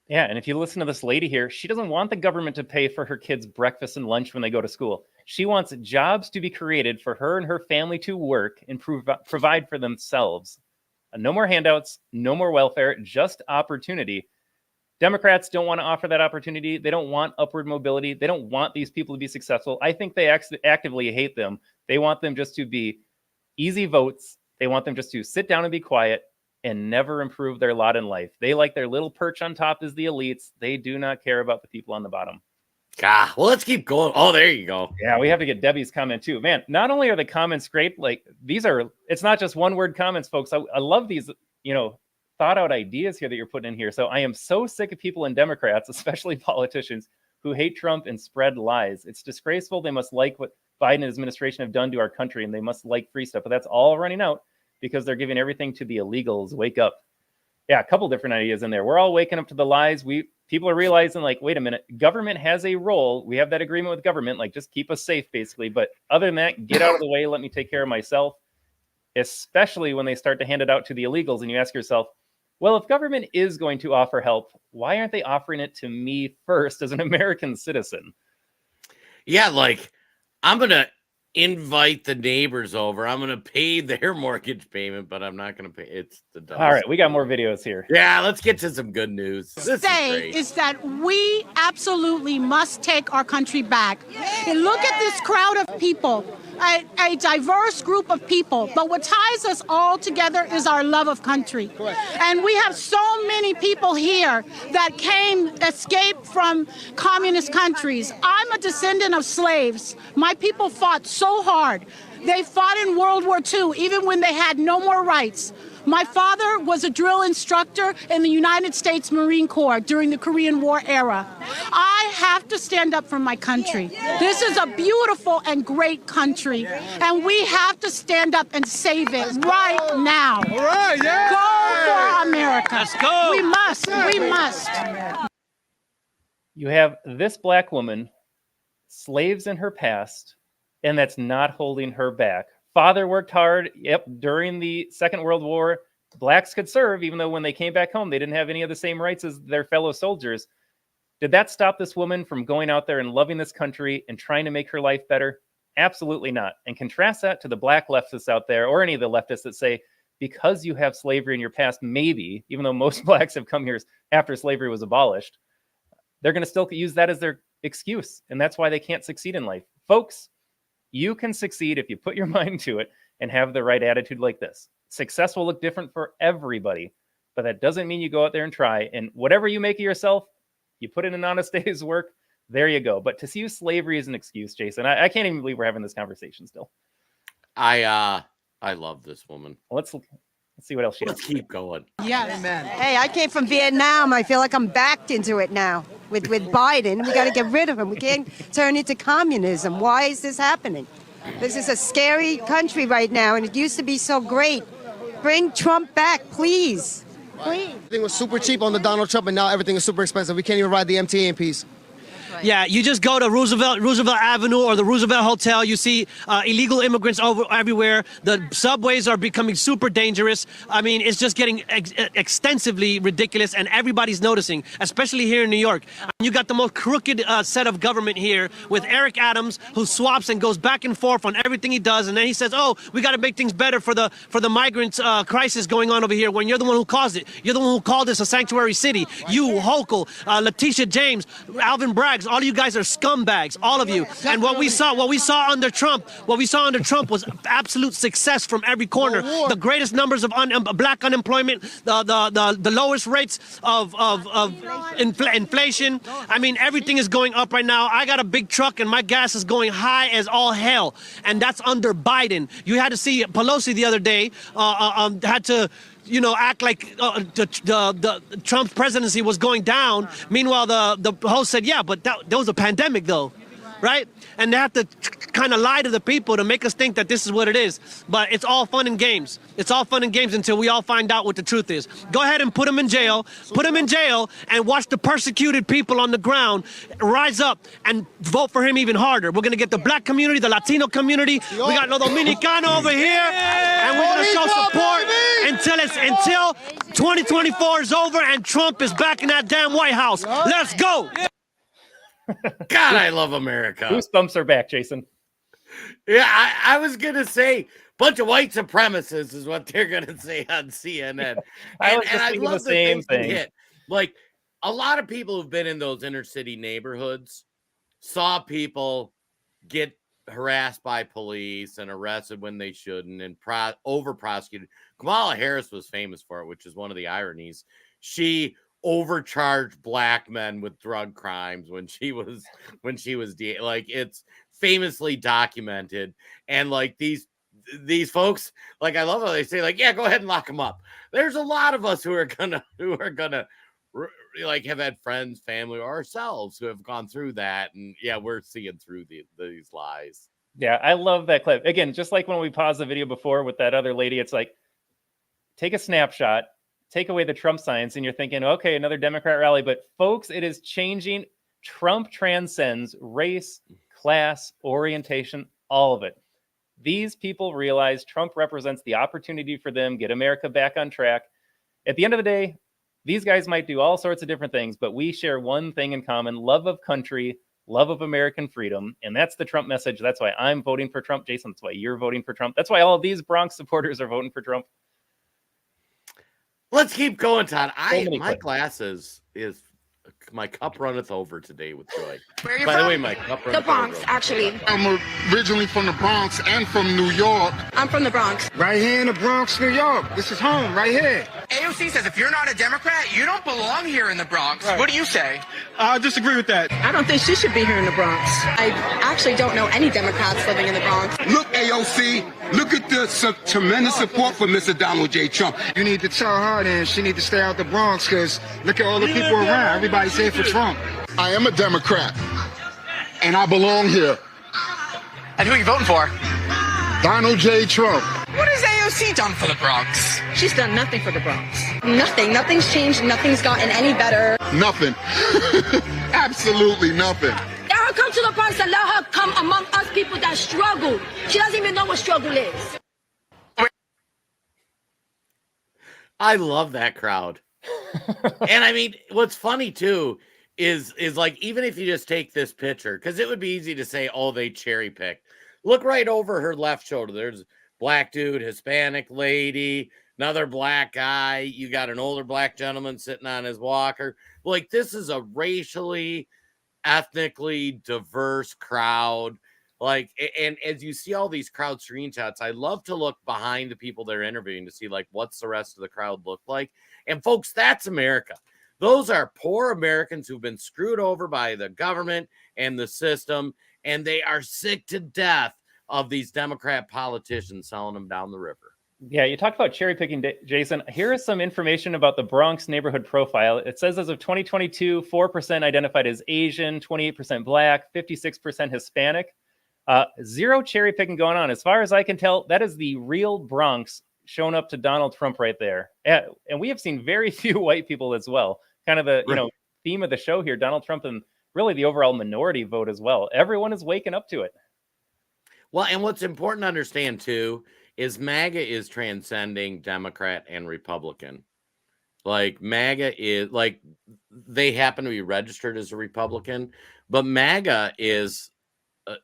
Yeah, and if you listen to this lady here, she doesn't want the government to pay for her kids' breakfast and lunch when they go to school. She wants jobs to be created for her and her family to work and provide for themselves. No more handouts, no more welfare, just opportunity. Democrats don't want to offer that opportunity. They don't want upward mobility. They don't want these people to be successful. I think they actively hate them. They want them just to be easy votes. They want them just to sit down and be quiet and never improve their lot in life. They like their little perch on top as the elites. They do not care about the people on the bottom. God, well, let's keep going. Oh, there you go. Yeah, we have to get Debbie's comment too. Man, not only are the comments great, like it's not just one word comments, folks. I love these, thought out ideas here that you're putting in here. So I am so sick of people and Democrats, especially politicians, who hate Trump and spread lies. It's disgraceful. They must like what Biden and his administration have done to our country, and they must like free stuff. But that's all running out because they're giving everything to the illegals. Wake up. Yeah, a couple different ideas in there. We're all waking up to the lies. People are realizing, like, wait a minute, government has a role. We have that agreement with government, like, just keep us safe, basically. But other than that, get out of the way. Let me take care of myself, especially when they start to hand it out to the illegals. And you ask yourself, well, if government is going to offer help, why aren't they offering it to me first as an American citizen? Yeah, like, I'm going to invite the neighbors over. I'm gonna pay their mortgage payment, but I'm not gonna pay. It's the dumbest. All right, we got more videos here. Yeah, let's get to some good news. This Say is that we absolutely must take our country back. And look at this crowd of people, a diverse group of people. But what ties us all together is our love of country. And we have so many people here that escaped from communist countries. I'm a descendant of slaves. My people fought so hard. They fought in World War II, even when they had no more rights. My father was a drill instructor in the United States Marine Corps during the Korean War era. I have to stand up for my country. This is a beautiful and great country, and we have to stand up and save it right now. All right, yeah. Go for America. Let's go. We must. We must. You have this black woman, slaves in her past, and that's not holding her back. Father worked hard. Yep, during the Second World War, blacks could serve, even though when they came back home, they didn't have any of the same rights as their fellow soldiers. Did that stop this woman from going out there and loving this country and trying to make her life better? Absolutely not. And contrast that to the black leftists out there, or any of the leftists that say, because you have slavery in your past, maybe, even though most blacks have come here after slavery was abolished, they're going to still use that as their excuse. And that's why they can't succeed in life. Folks, you can succeed if you put your mind to it and have the right attitude like this. Success will look different for everybody, but that doesn't mean you go out there and try. And whatever you make of yourself, you put in an honest day's work, there you go. But to use slavery as an excuse, Jason, I can't even believe we're having this conversation still. I love this woman. Let's see what else she has. Let's keep going. Yes. Amen. Hey, I came from Vietnam. I feel like I'm backed into it now with Biden. We got to get rid of him. We can't turn into communism. Why is this happening? This is a scary country right now, and it used to be so great. Bring Trump back, please. Please. Everything was super cheap on the Donald Trump, and now everything is super expensive. We can't even ride the MTA in peace. Yeah, you just go to Roosevelt Avenue or the Roosevelt Hotel. You see illegal immigrants everywhere. The subways are becoming super dangerous. I mean, it's just getting extensively ridiculous, and everybody's noticing, especially here in New York. You got the most crooked set of government here with Eric Adams, who swaps and goes back and forth on everything he does, and then he says, "Oh, we got to make things better for the migrants crisis going on over here." When you're the one who caused it, you're the one who called this a sanctuary city. You, Hochul, Letitia James, Alvin Bragg. All of you guys are scumbags, all of you. And what we saw under Trump was absolute success from every corner. The greatest numbers of black unemployment, the lowest rates of inflation. I mean, everything is going up right now. I got a big truck and my gas is going high as all hell, and that's under Biden. You had to see Pelosi the other day had to act like the Trump's presidency was going down. Meanwhile, the host said, yeah, but there was a pandemic, though, right? And they have to kind of lie to the people to make us think that this is what it is. But it's all fun and games. It's all fun and games until we all find out what the truth is. Go ahead and put him in jail. Put him in jail and watch the persecuted people on the ground rise up and vote for him even harder. We're going to get the black community, the Latino community. We got Los Dominicano over here. And we're going to show support until 2024 is over and Trump is back in that damn White House. Let's go. God, I love America. Goosebumps are back, Jason. Yeah, I was going to say bunch of white supremacists is what they're going to say on CNN. I love the same thing. Like, a lot of people who've been in those inner city neighborhoods saw people get harassed by police and arrested when they shouldn't and over prosecuted. Kamala Harris was famous for it, which is one of the ironies. She overcharged black men with drug crimes when she was like, it's famously documented. And like these folks, like, I love how they say, like, yeah, go ahead and lock them up. There's a lot of us who are gonna like have had friends, family, or ourselves who have gone through that, and yeah, we're seeing through these lies. Yeah, I love that clip. Again, just like when we paused the video before with that other lady, it's like, take a snapshot, take away the Trump signs, and you're thinking, okay, another Democrat rally. But folks, it is changing. Trump transcends race, class, orientation, all of it. These people realize Trump represents the opportunity for them, get America back on track. At the end of the day, these guys might do all sorts of different things, but we share one thing in common: love of country, love of American freedom. And that's the Trump message. That's why I'm voting for Trump. Jason, that's why you're voting for Trump. That's why all of these Bronx supporters are voting for Trump. Let's keep going, Todd. My clips. glass is my cup runneth over today with joy. Where are you By from? the way, my cup runneth The Bronx, over. actually. I'm originally from the Bronx and from New York. I'm from the Bronx. Right here in the Bronx, New York. This is home, right here. AOC says if you're not a Democrat, you don't belong here in the Bronx. Right. What do you say? I disagree with that. I don't think she should be here in the Bronx. I actually don't know any Democrats living in the Bronx. Look, AOC, look at the tremendous support for Mr. Donald J. Trump. You need to tell her then she need to stay out the Bronx because look at all the people around. Everybody's here for Trump. I am a Democrat, and I belong here. And who are you voting for? Donald J. Trump. What has AOC done for the Bronx? She's done nothing for the Bronx. Nothing. Nothing's changed. Nothing's gotten any better. Nothing. Absolutely nothing. Let her come to the Bronx and let her come among us people that struggle. She doesn't even know what struggle is. I love that crowd. And I mean, what's funny too is like, even if you just take this picture, because it would be easy to say, oh, they cherry picked. Look right over her left shoulder. There's black dude, Hispanic lady, another black guy. You got an older black gentleman sitting on his walker. Like, this is a racially, ethnically diverse crowd. Like, and as you see all these crowd screenshots, I love to look behind the people they're interviewing to see, like, what's the rest of the crowd look like. And folks, that's America. Those are poor Americans who've been screwed over by the government and the system, and they are sick to death of these Democrat politicians selling them down the river. Yeah, you talked about cherry picking, Jason. Here is some information about the Bronx neighborhood profile. It says as of 2022, 4% identified as Asian, 28% Black, 56% Hispanic. Zero cherry picking going on. As far as I can tell, that is the real Bronx shown up to Donald Trump right there. And we have seen very few white people as well. Kind of the theme of the show here, Donald Trump and really the overall minority vote as well. Everyone is waking up to it. Well, and what's important to understand too is MAGA is transcending Democrat and Republican. Like, MAGA is, like, they happen to be registered as a Republican, but MAGA is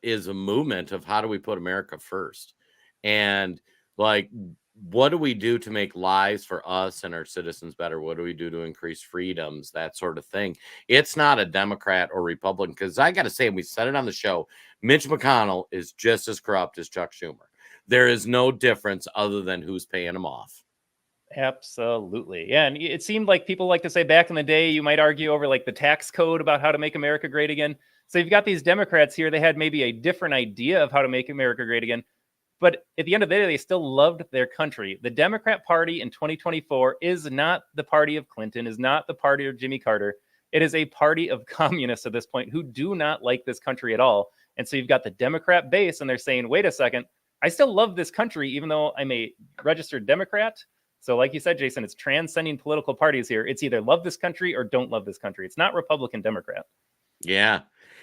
a movement of how do we put America first, and like, what do we do to make lives for us and our citizens better? What do we do to increase freedoms? That sort of thing. It's not a Democrat or Republican, because I got to say, and we said it on the show, Mitch McConnell is just as corrupt as Chuck Schumer. There is no difference other than who's paying him off. Absolutely. Yeah. And it seemed like people like to say back in the day, you might argue over like the tax code about how to make America great again. So you've got these Democrats here. They had maybe a different idea of how to make America great again. But at the end of the day, they still loved their country. The Democrat Party in 2024 is not the party of Clinton, is not the party of Jimmy Carter. It is a party of communists at this point who do not like this country at all. And so you've got the Democrat base, and they're saying, wait a second, I still love this country, even though I'm a registered Democrat. So like you said, Jason, it's transcending political parties here. It's either love this country or don't love this country. It's not Republican, Democrat. Yeah.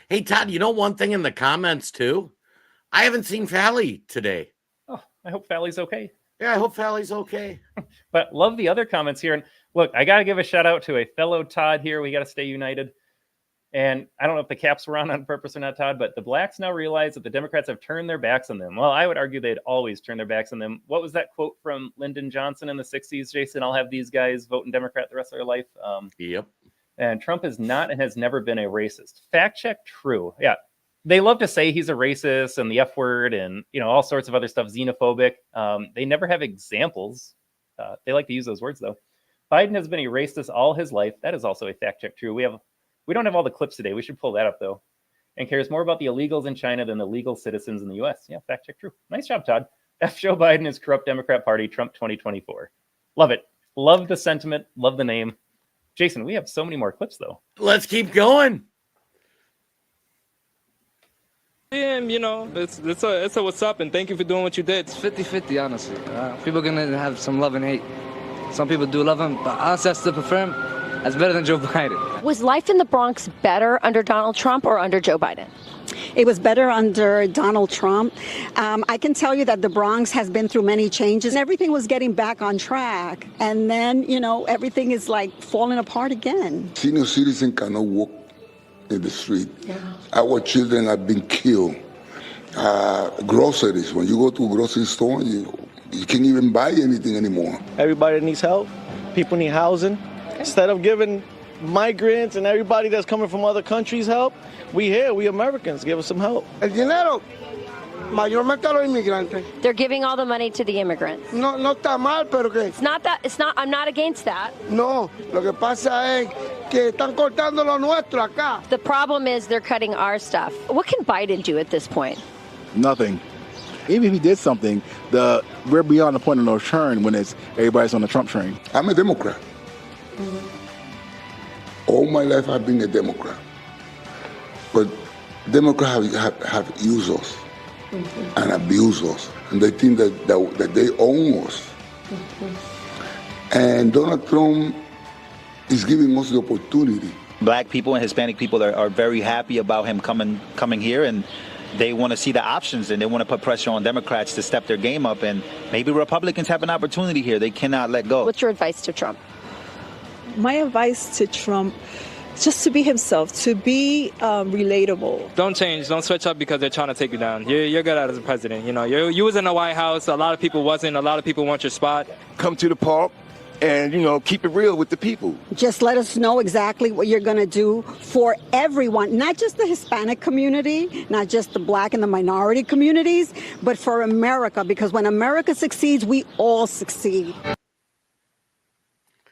Hey, Todd, you know one thing in the comments too? I haven't seen Fally today. Oh, I hope Fally's okay. Yeah, I hope Fally's okay. But love the other comments here. And look, I got to give a shout out to a fellow Todd here. We got to stay united. And I don't know if the caps were on purpose or not, Todd, but the blacks now realize that the Democrats have turned their backs on them. Well, I would argue they'd always turn their backs on them. What was that quote from Lyndon Johnson in the 60s, Jason? I'll have these guys voting Democrat the rest of their life. Yep. And Trump is not and has never been a racist. Fact check, true. Yeah. They love to say he's a racist and the F word and, you know, all sorts of other stuff, xenophobic. They never have examples. They like to use those words, though. Biden has been a racist all his life. That is also a fact check, true. We don't have all the clips today. We should pull that up, though. And cares more about the illegals in China than the legal citizens in the U.S. Yeah, fact check, true. Nice job, Todd. F. Joe Biden is corrupt Democrat Party, Trump 2024. Love it. Love the sentiment. Love the name. Jason, we have so many more clips, though. Let's keep going. You know, it's a what's up, and thank you for doing what you did. It's 50-50, honestly. People are going to have some love and hate. Some people do love him, but us, I still prefer him. That's better than Joe Biden. Was life in the Bronx better under Donald Trump or under Joe Biden? It was better under Donald Trump. I can tell you that the Bronx has been through many changes. Everything was getting back on track. And then, you know, everything is like falling apart again. Senior citizen cannot walk in the street. Our children have been killed. Groceries. When you go to a grocery store, you can't even buy anything anymore. Everybody needs help. People need housing. Instead of giving migrants and everybody that's coming from other countries help, we Americans, give us some help. El dinero, mayormente a los inmigrantes. They're giving all the money to the immigrants. No está mal, pero que. I'm not against that. No, lo que pasa es que están cortando lo nuestro acá. The problem is they're cutting our stuff. What can Biden do at this point? Nothing. Even if he did something, we're beyond the point of no return when everybody's on the Trump train. I'm a Democrat. All my life I've been a Democrat. But Democrats have used us and abused us. And they think that they own us. And Donald Trump is giving us the opportunity. Black people and Hispanic people are very happy about him coming here, and they want to see the options, and they want to put pressure on Democrats to step their game up, and maybe Republicans have an opportunity here. They cannot let go. What's your advice to Trump? My advice to Trump, just to be himself, to be relatable. Don't change, don't switch up because they're trying to take you down. You're good as a president. You know, you was in the White House. A lot of people wasn't. A lot of people want your spot. Come to the park and, keep it real with the people. Just let us know exactly what you're going to do for everyone, not just the Hispanic community, not just the Black and the minority communities, but for America, because when America succeeds, we all succeed.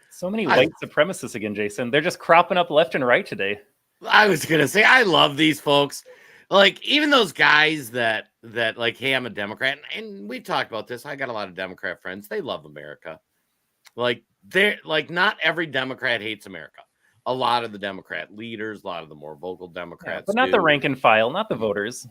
So many white supremacists again, Jason. They're just cropping up left and right today. I was going to say, I love these folks. Like, even those guys that like, hey, I'm a Democrat. And we talked about this. I got a lot of Democrat friends. They love America. Like, they're like, not every Democrat hates America. A lot of the Democrat leaders, a lot of the more vocal Democrats, but not the rank and file, not the voters.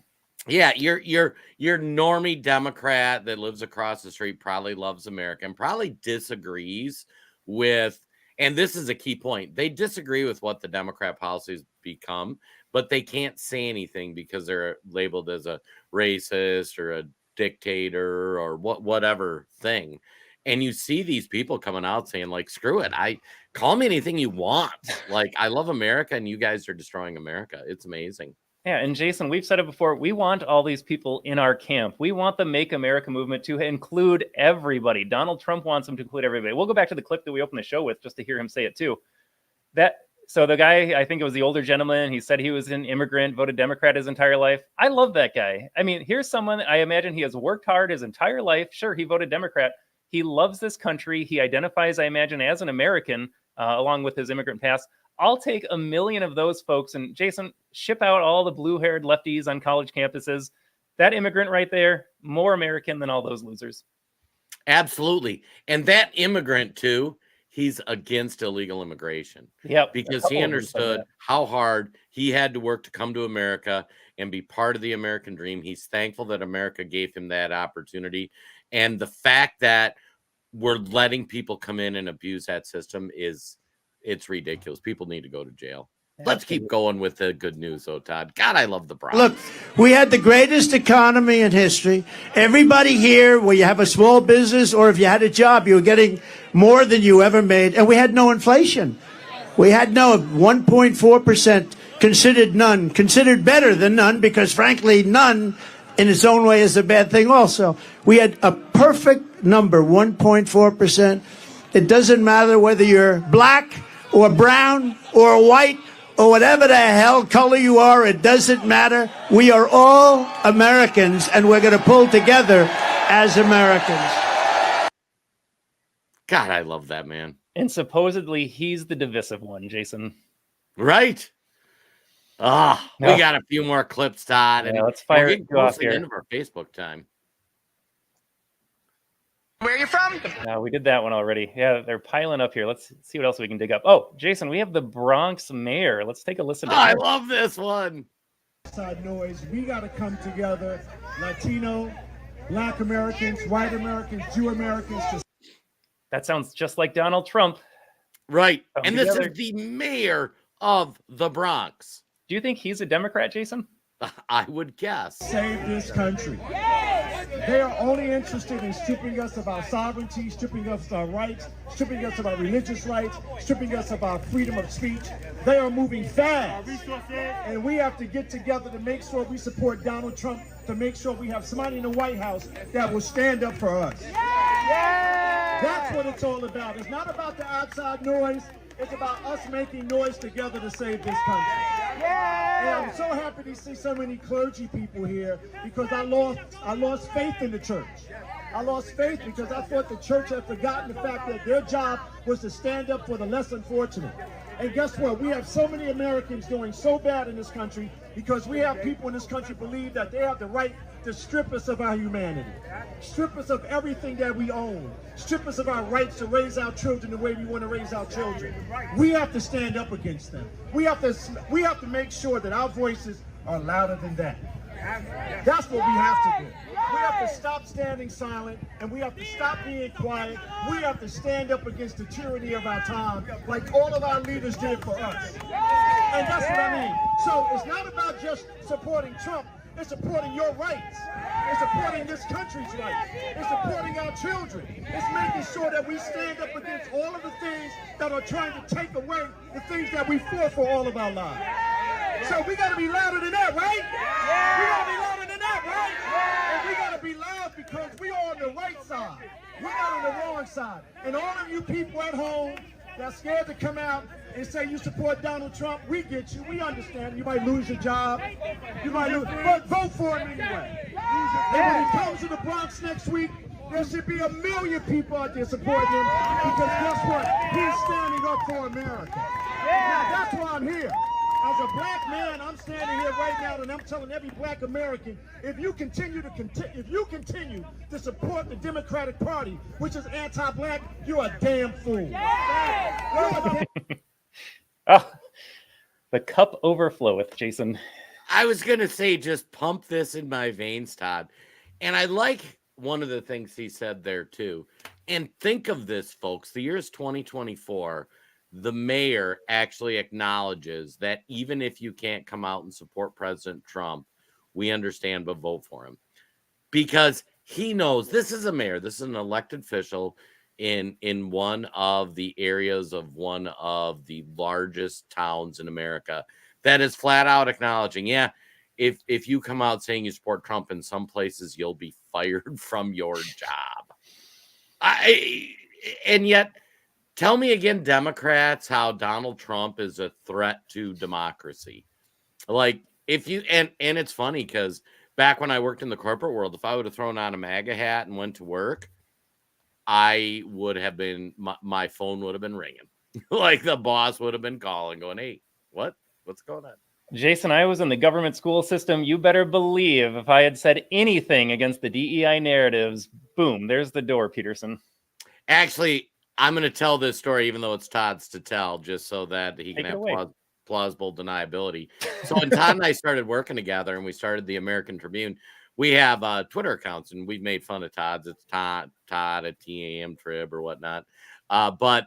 Yeah, your normie Democrat that lives across the street probably loves America and probably disagrees with, and this is a key point, they disagree with what the Democrat policies become, but they can't say anything because they're labeled as a racist or a dictator or whatever thing. And you see these people coming out saying, like, screw it. Call me anything you want. Like, I love America and you guys are destroying America. It's amazing. Yeah. And Jason, we've said it before. We want all these people in our camp. We want the Make America movement to include everybody. Donald Trump wants them to include everybody. We'll go back to the clip that we opened the show with just to hear him say it too. So the guy, I think it was the older gentleman, he said he was an immigrant, voted Democrat his entire life. I love that guy. I mean, here's someone, I imagine he has worked hard his entire life. Sure, he voted Democrat. He loves this country. He identifies, I imagine, as an American, along with his immigrant past. I'll take 1 million of those folks and, Jason, ship out all the blue-haired lefties on college campuses. That immigrant right there, more American than all those losers. Absolutely. And that immigrant, too, he's against illegal immigration. Yeah, because he understood how hard he had to work to come to America and be part of the American dream. He's thankful that America gave him that opportunity. And the fact that we're letting people come in and abuse that system it's ridiculous. People need to go to jail. Let's keep going with the good news, though, Todd. God, I love the Bronx. Look, we had the greatest economy in history. Everybody here, where you have a small business or if you had a job, you were getting more than you ever made. And we had no inflation. We had no 1.4%, considered none, considered better than none, because frankly, none in its own way is a bad thing also. We had a perfect number, 1.4%. It doesn't matter whether you're black or brown or white or whatever the hell color you are, it doesn't matter. We are all Americans, and we're going to pull together as Americans. God, I love that man. And supposedly he's the divisive one, Jason. Right? We got a few more clips, Todd. And let's fire it off here. End of our Facebook time. Where are you from? No, we did that one already. Yeah, they're piling up here. Let's see what else we can dig up. Oh, Jason, we have the Bronx mayor. Let's take a listen to I him. love this one. Noise. We got to come together. Latino, Black Americans, white Americans, Jew Americans. That sounds just like Donald Trump. Right. Come and together. This is the mayor of the Bronx. Do you think he's a Democrat, Jason? I would guess. Save this country. They are only interested in stripping us of our sovereignty, stripping us of our rights, stripping us of our religious rights, stripping us of our freedom of speech. They are moving fast. And we have to get together to make sure we support Donald Trump, to make sure we have somebody in the White House that will stand up for us. That's what it's all about. It's not about the outside noise. It's about us making noise together to save this country. And I'm so happy to see so many clergy people here because I lost faith in the church. I lost faith because I thought the church had forgotten the fact that their job was to stand up for the less unfortunate. And guess what? We have so many Americans doing so bad in this country because we have people in this country believe that they have the right to strip us of our humanity, strip us of everything that we own, strip us of our rights to raise our children the way we want to raise our children. We have to stand up against them. We have to make sure that our voices are louder than that. That's what we have to do. We have to stop standing silent, and we have to stop being quiet. We have to stand up against the tyranny of our time, like all of our leaders did for us. And that's what I mean. So it's not about just supporting Trump. It's supporting your rights. It's supporting this country's rights. It's supporting our children. It's making sure that we stand up against all of the things that are trying to take away the things that we fought for all of our lives. So we got to be louder than that, right? We got to be louder than that, right? And we got to be loud because we are on the right side. We're not on the wrong side. And all of you people at home that's scared to come out and say you support Donald Trump, we get you. We understand. You might lose your job. You might lose, but vote for him anyway. And when he comes to the Bronx next week, there should be 1 million people out there supporting him because guess what? He's standing up for America. Now, that's why I'm here. As a black man, I'm standing here right now and I'm telling every black American, if you continue to support the Democratic Party, which is anti-black, you're a damn fool. Oh, the cup overfloweth, Jason. I was going to say, just pump this in my veins, Todd. And I like one of the things he said there, too. And think of this, folks. The year is 2024. The mayor actually acknowledges that even if you can't come out and support President Trump, we understand, but vote for him. Because he knows this is a mayor. This is an elected official in one of the areas of one of the largest towns in America that is flat out acknowledging, yeah, if you come out saying you support Trump in some places, you'll be fired from your job. And yet, tell me again, Democrats, how Donald Trump is a threat to democracy. Like, if you, and it's funny because back when I worked in the corporate world, if I would have thrown on a MAGA hat and went to work, I would have been, my phone would have been ringing. Like the boss would have been calling, going, hey, what's going on? Jason, I was in the government school system. You better believe if I had said anything against the DEI narratives, boom, there's the door, Peterson. Actually, I'm going to tell this story, even though it's Todd's to tell, just so that he can have plausible deniability. So when Todd and I started working together and we started the American Tribune, we have Twitter accounts and we've made fun of Todd's. It's Todd at TAM Trib or whatnot. But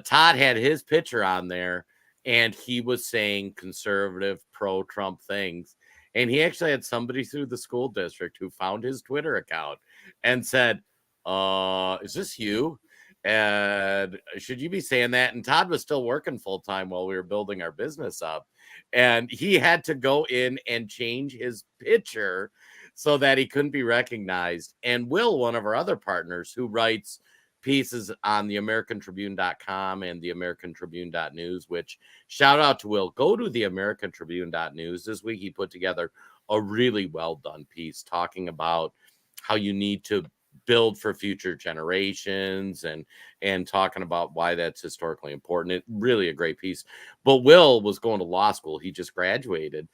Todd had his picture on there and he was saying conservative, pro-Trump things. And he actually had somebody through the school district who found his Twitter account and said, is this you? And should you be saying that? And Todd was still working full time while we were building our business up. And he had to go in and change his picture so that he couldn't be recognized. And Will, one of our other partners who writes pieces on the AmericanTribune.com and the AmericanTribune.news, which shout out to Will. Go to the AmericanTribune.news. This week he put together a really well done piece talking about how you need to build for future generations and talking about why that's historically important. It really a great piece. But Will was going to law school. He just graduated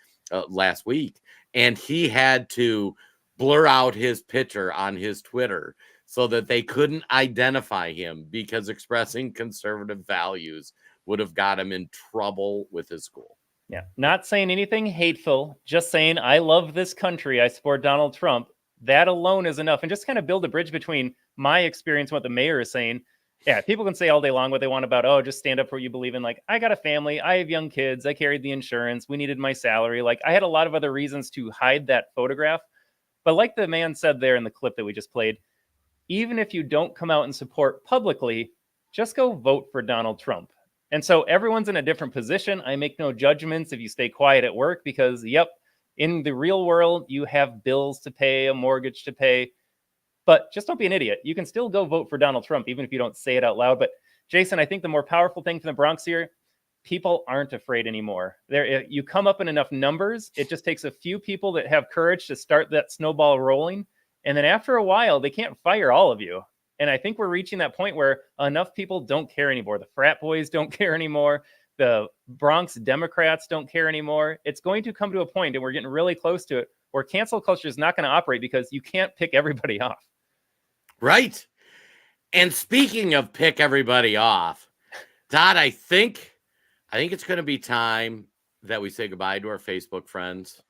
last week, and he had to blur out his picture on his Twitter so that they couldn't identify him because expressing conservative values would have got him in trouble with his school. Yeah, not saying anything hateful, just saying I love this country, I support Donald Trump. That alone is enough. And just kind of build a bridge between my experience and what the mayor is saying. Yeah, people can say all day long what they want about, oh, just stand up for what you believe in. Like, I got a family, I have young kids, I carried the insurance, we needed my salary. Like, I had a lot of other reasons to hide that photograph. But like the man said there in the clip that we just played, even if you don't come out and support publicly, just go vote for Donald Trump. And so everyone's in a different position. I make no judgments if you stay quiet at work because, yep, in the real world, you have bills to pay, a mortgage to pay. But just don't be an idiot. You can still go vote for Donald Trump, even if you don't say it out loud. But Jason, I think the more powerful thing for the Bronx here, people aren't afraid anymore. You come up in enough numbers, it just takes a few people that have courage to start that snowball rolling. And then after a while, they can't fire all of you. And I think we're reaching that point where enough people don't care anymore. The frat boys don't care anymore. The Bronx Democrats don't care anymore. It's going to come to a point, and we're getting really close to it, where cancel culture is not going to operate because you can't pick everybody off. Right. And speaking of pick everybody off, Todd, I think it's going to be time that we say goodbye to our Facebook friends.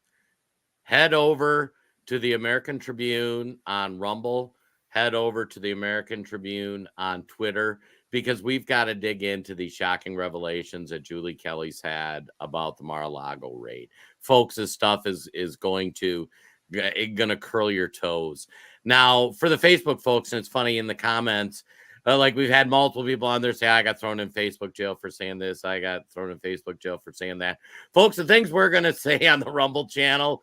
Head over to the American Tribune on Rumble. Head over to the American Tribune on Twitter, because we've got to dig into these shocking revelations that Julie Kelly's had about the Mar-a-Lago raid. Folks, this stuff is going to curl your toes. Now, for the Facebook folks, and it's funny in the comments, like we've had multiple people on there say, I got thrown in Facebook jail for saying this. I got thrown in Facebook jail for saying that. Folks, the things we're going to say on the Rumble channel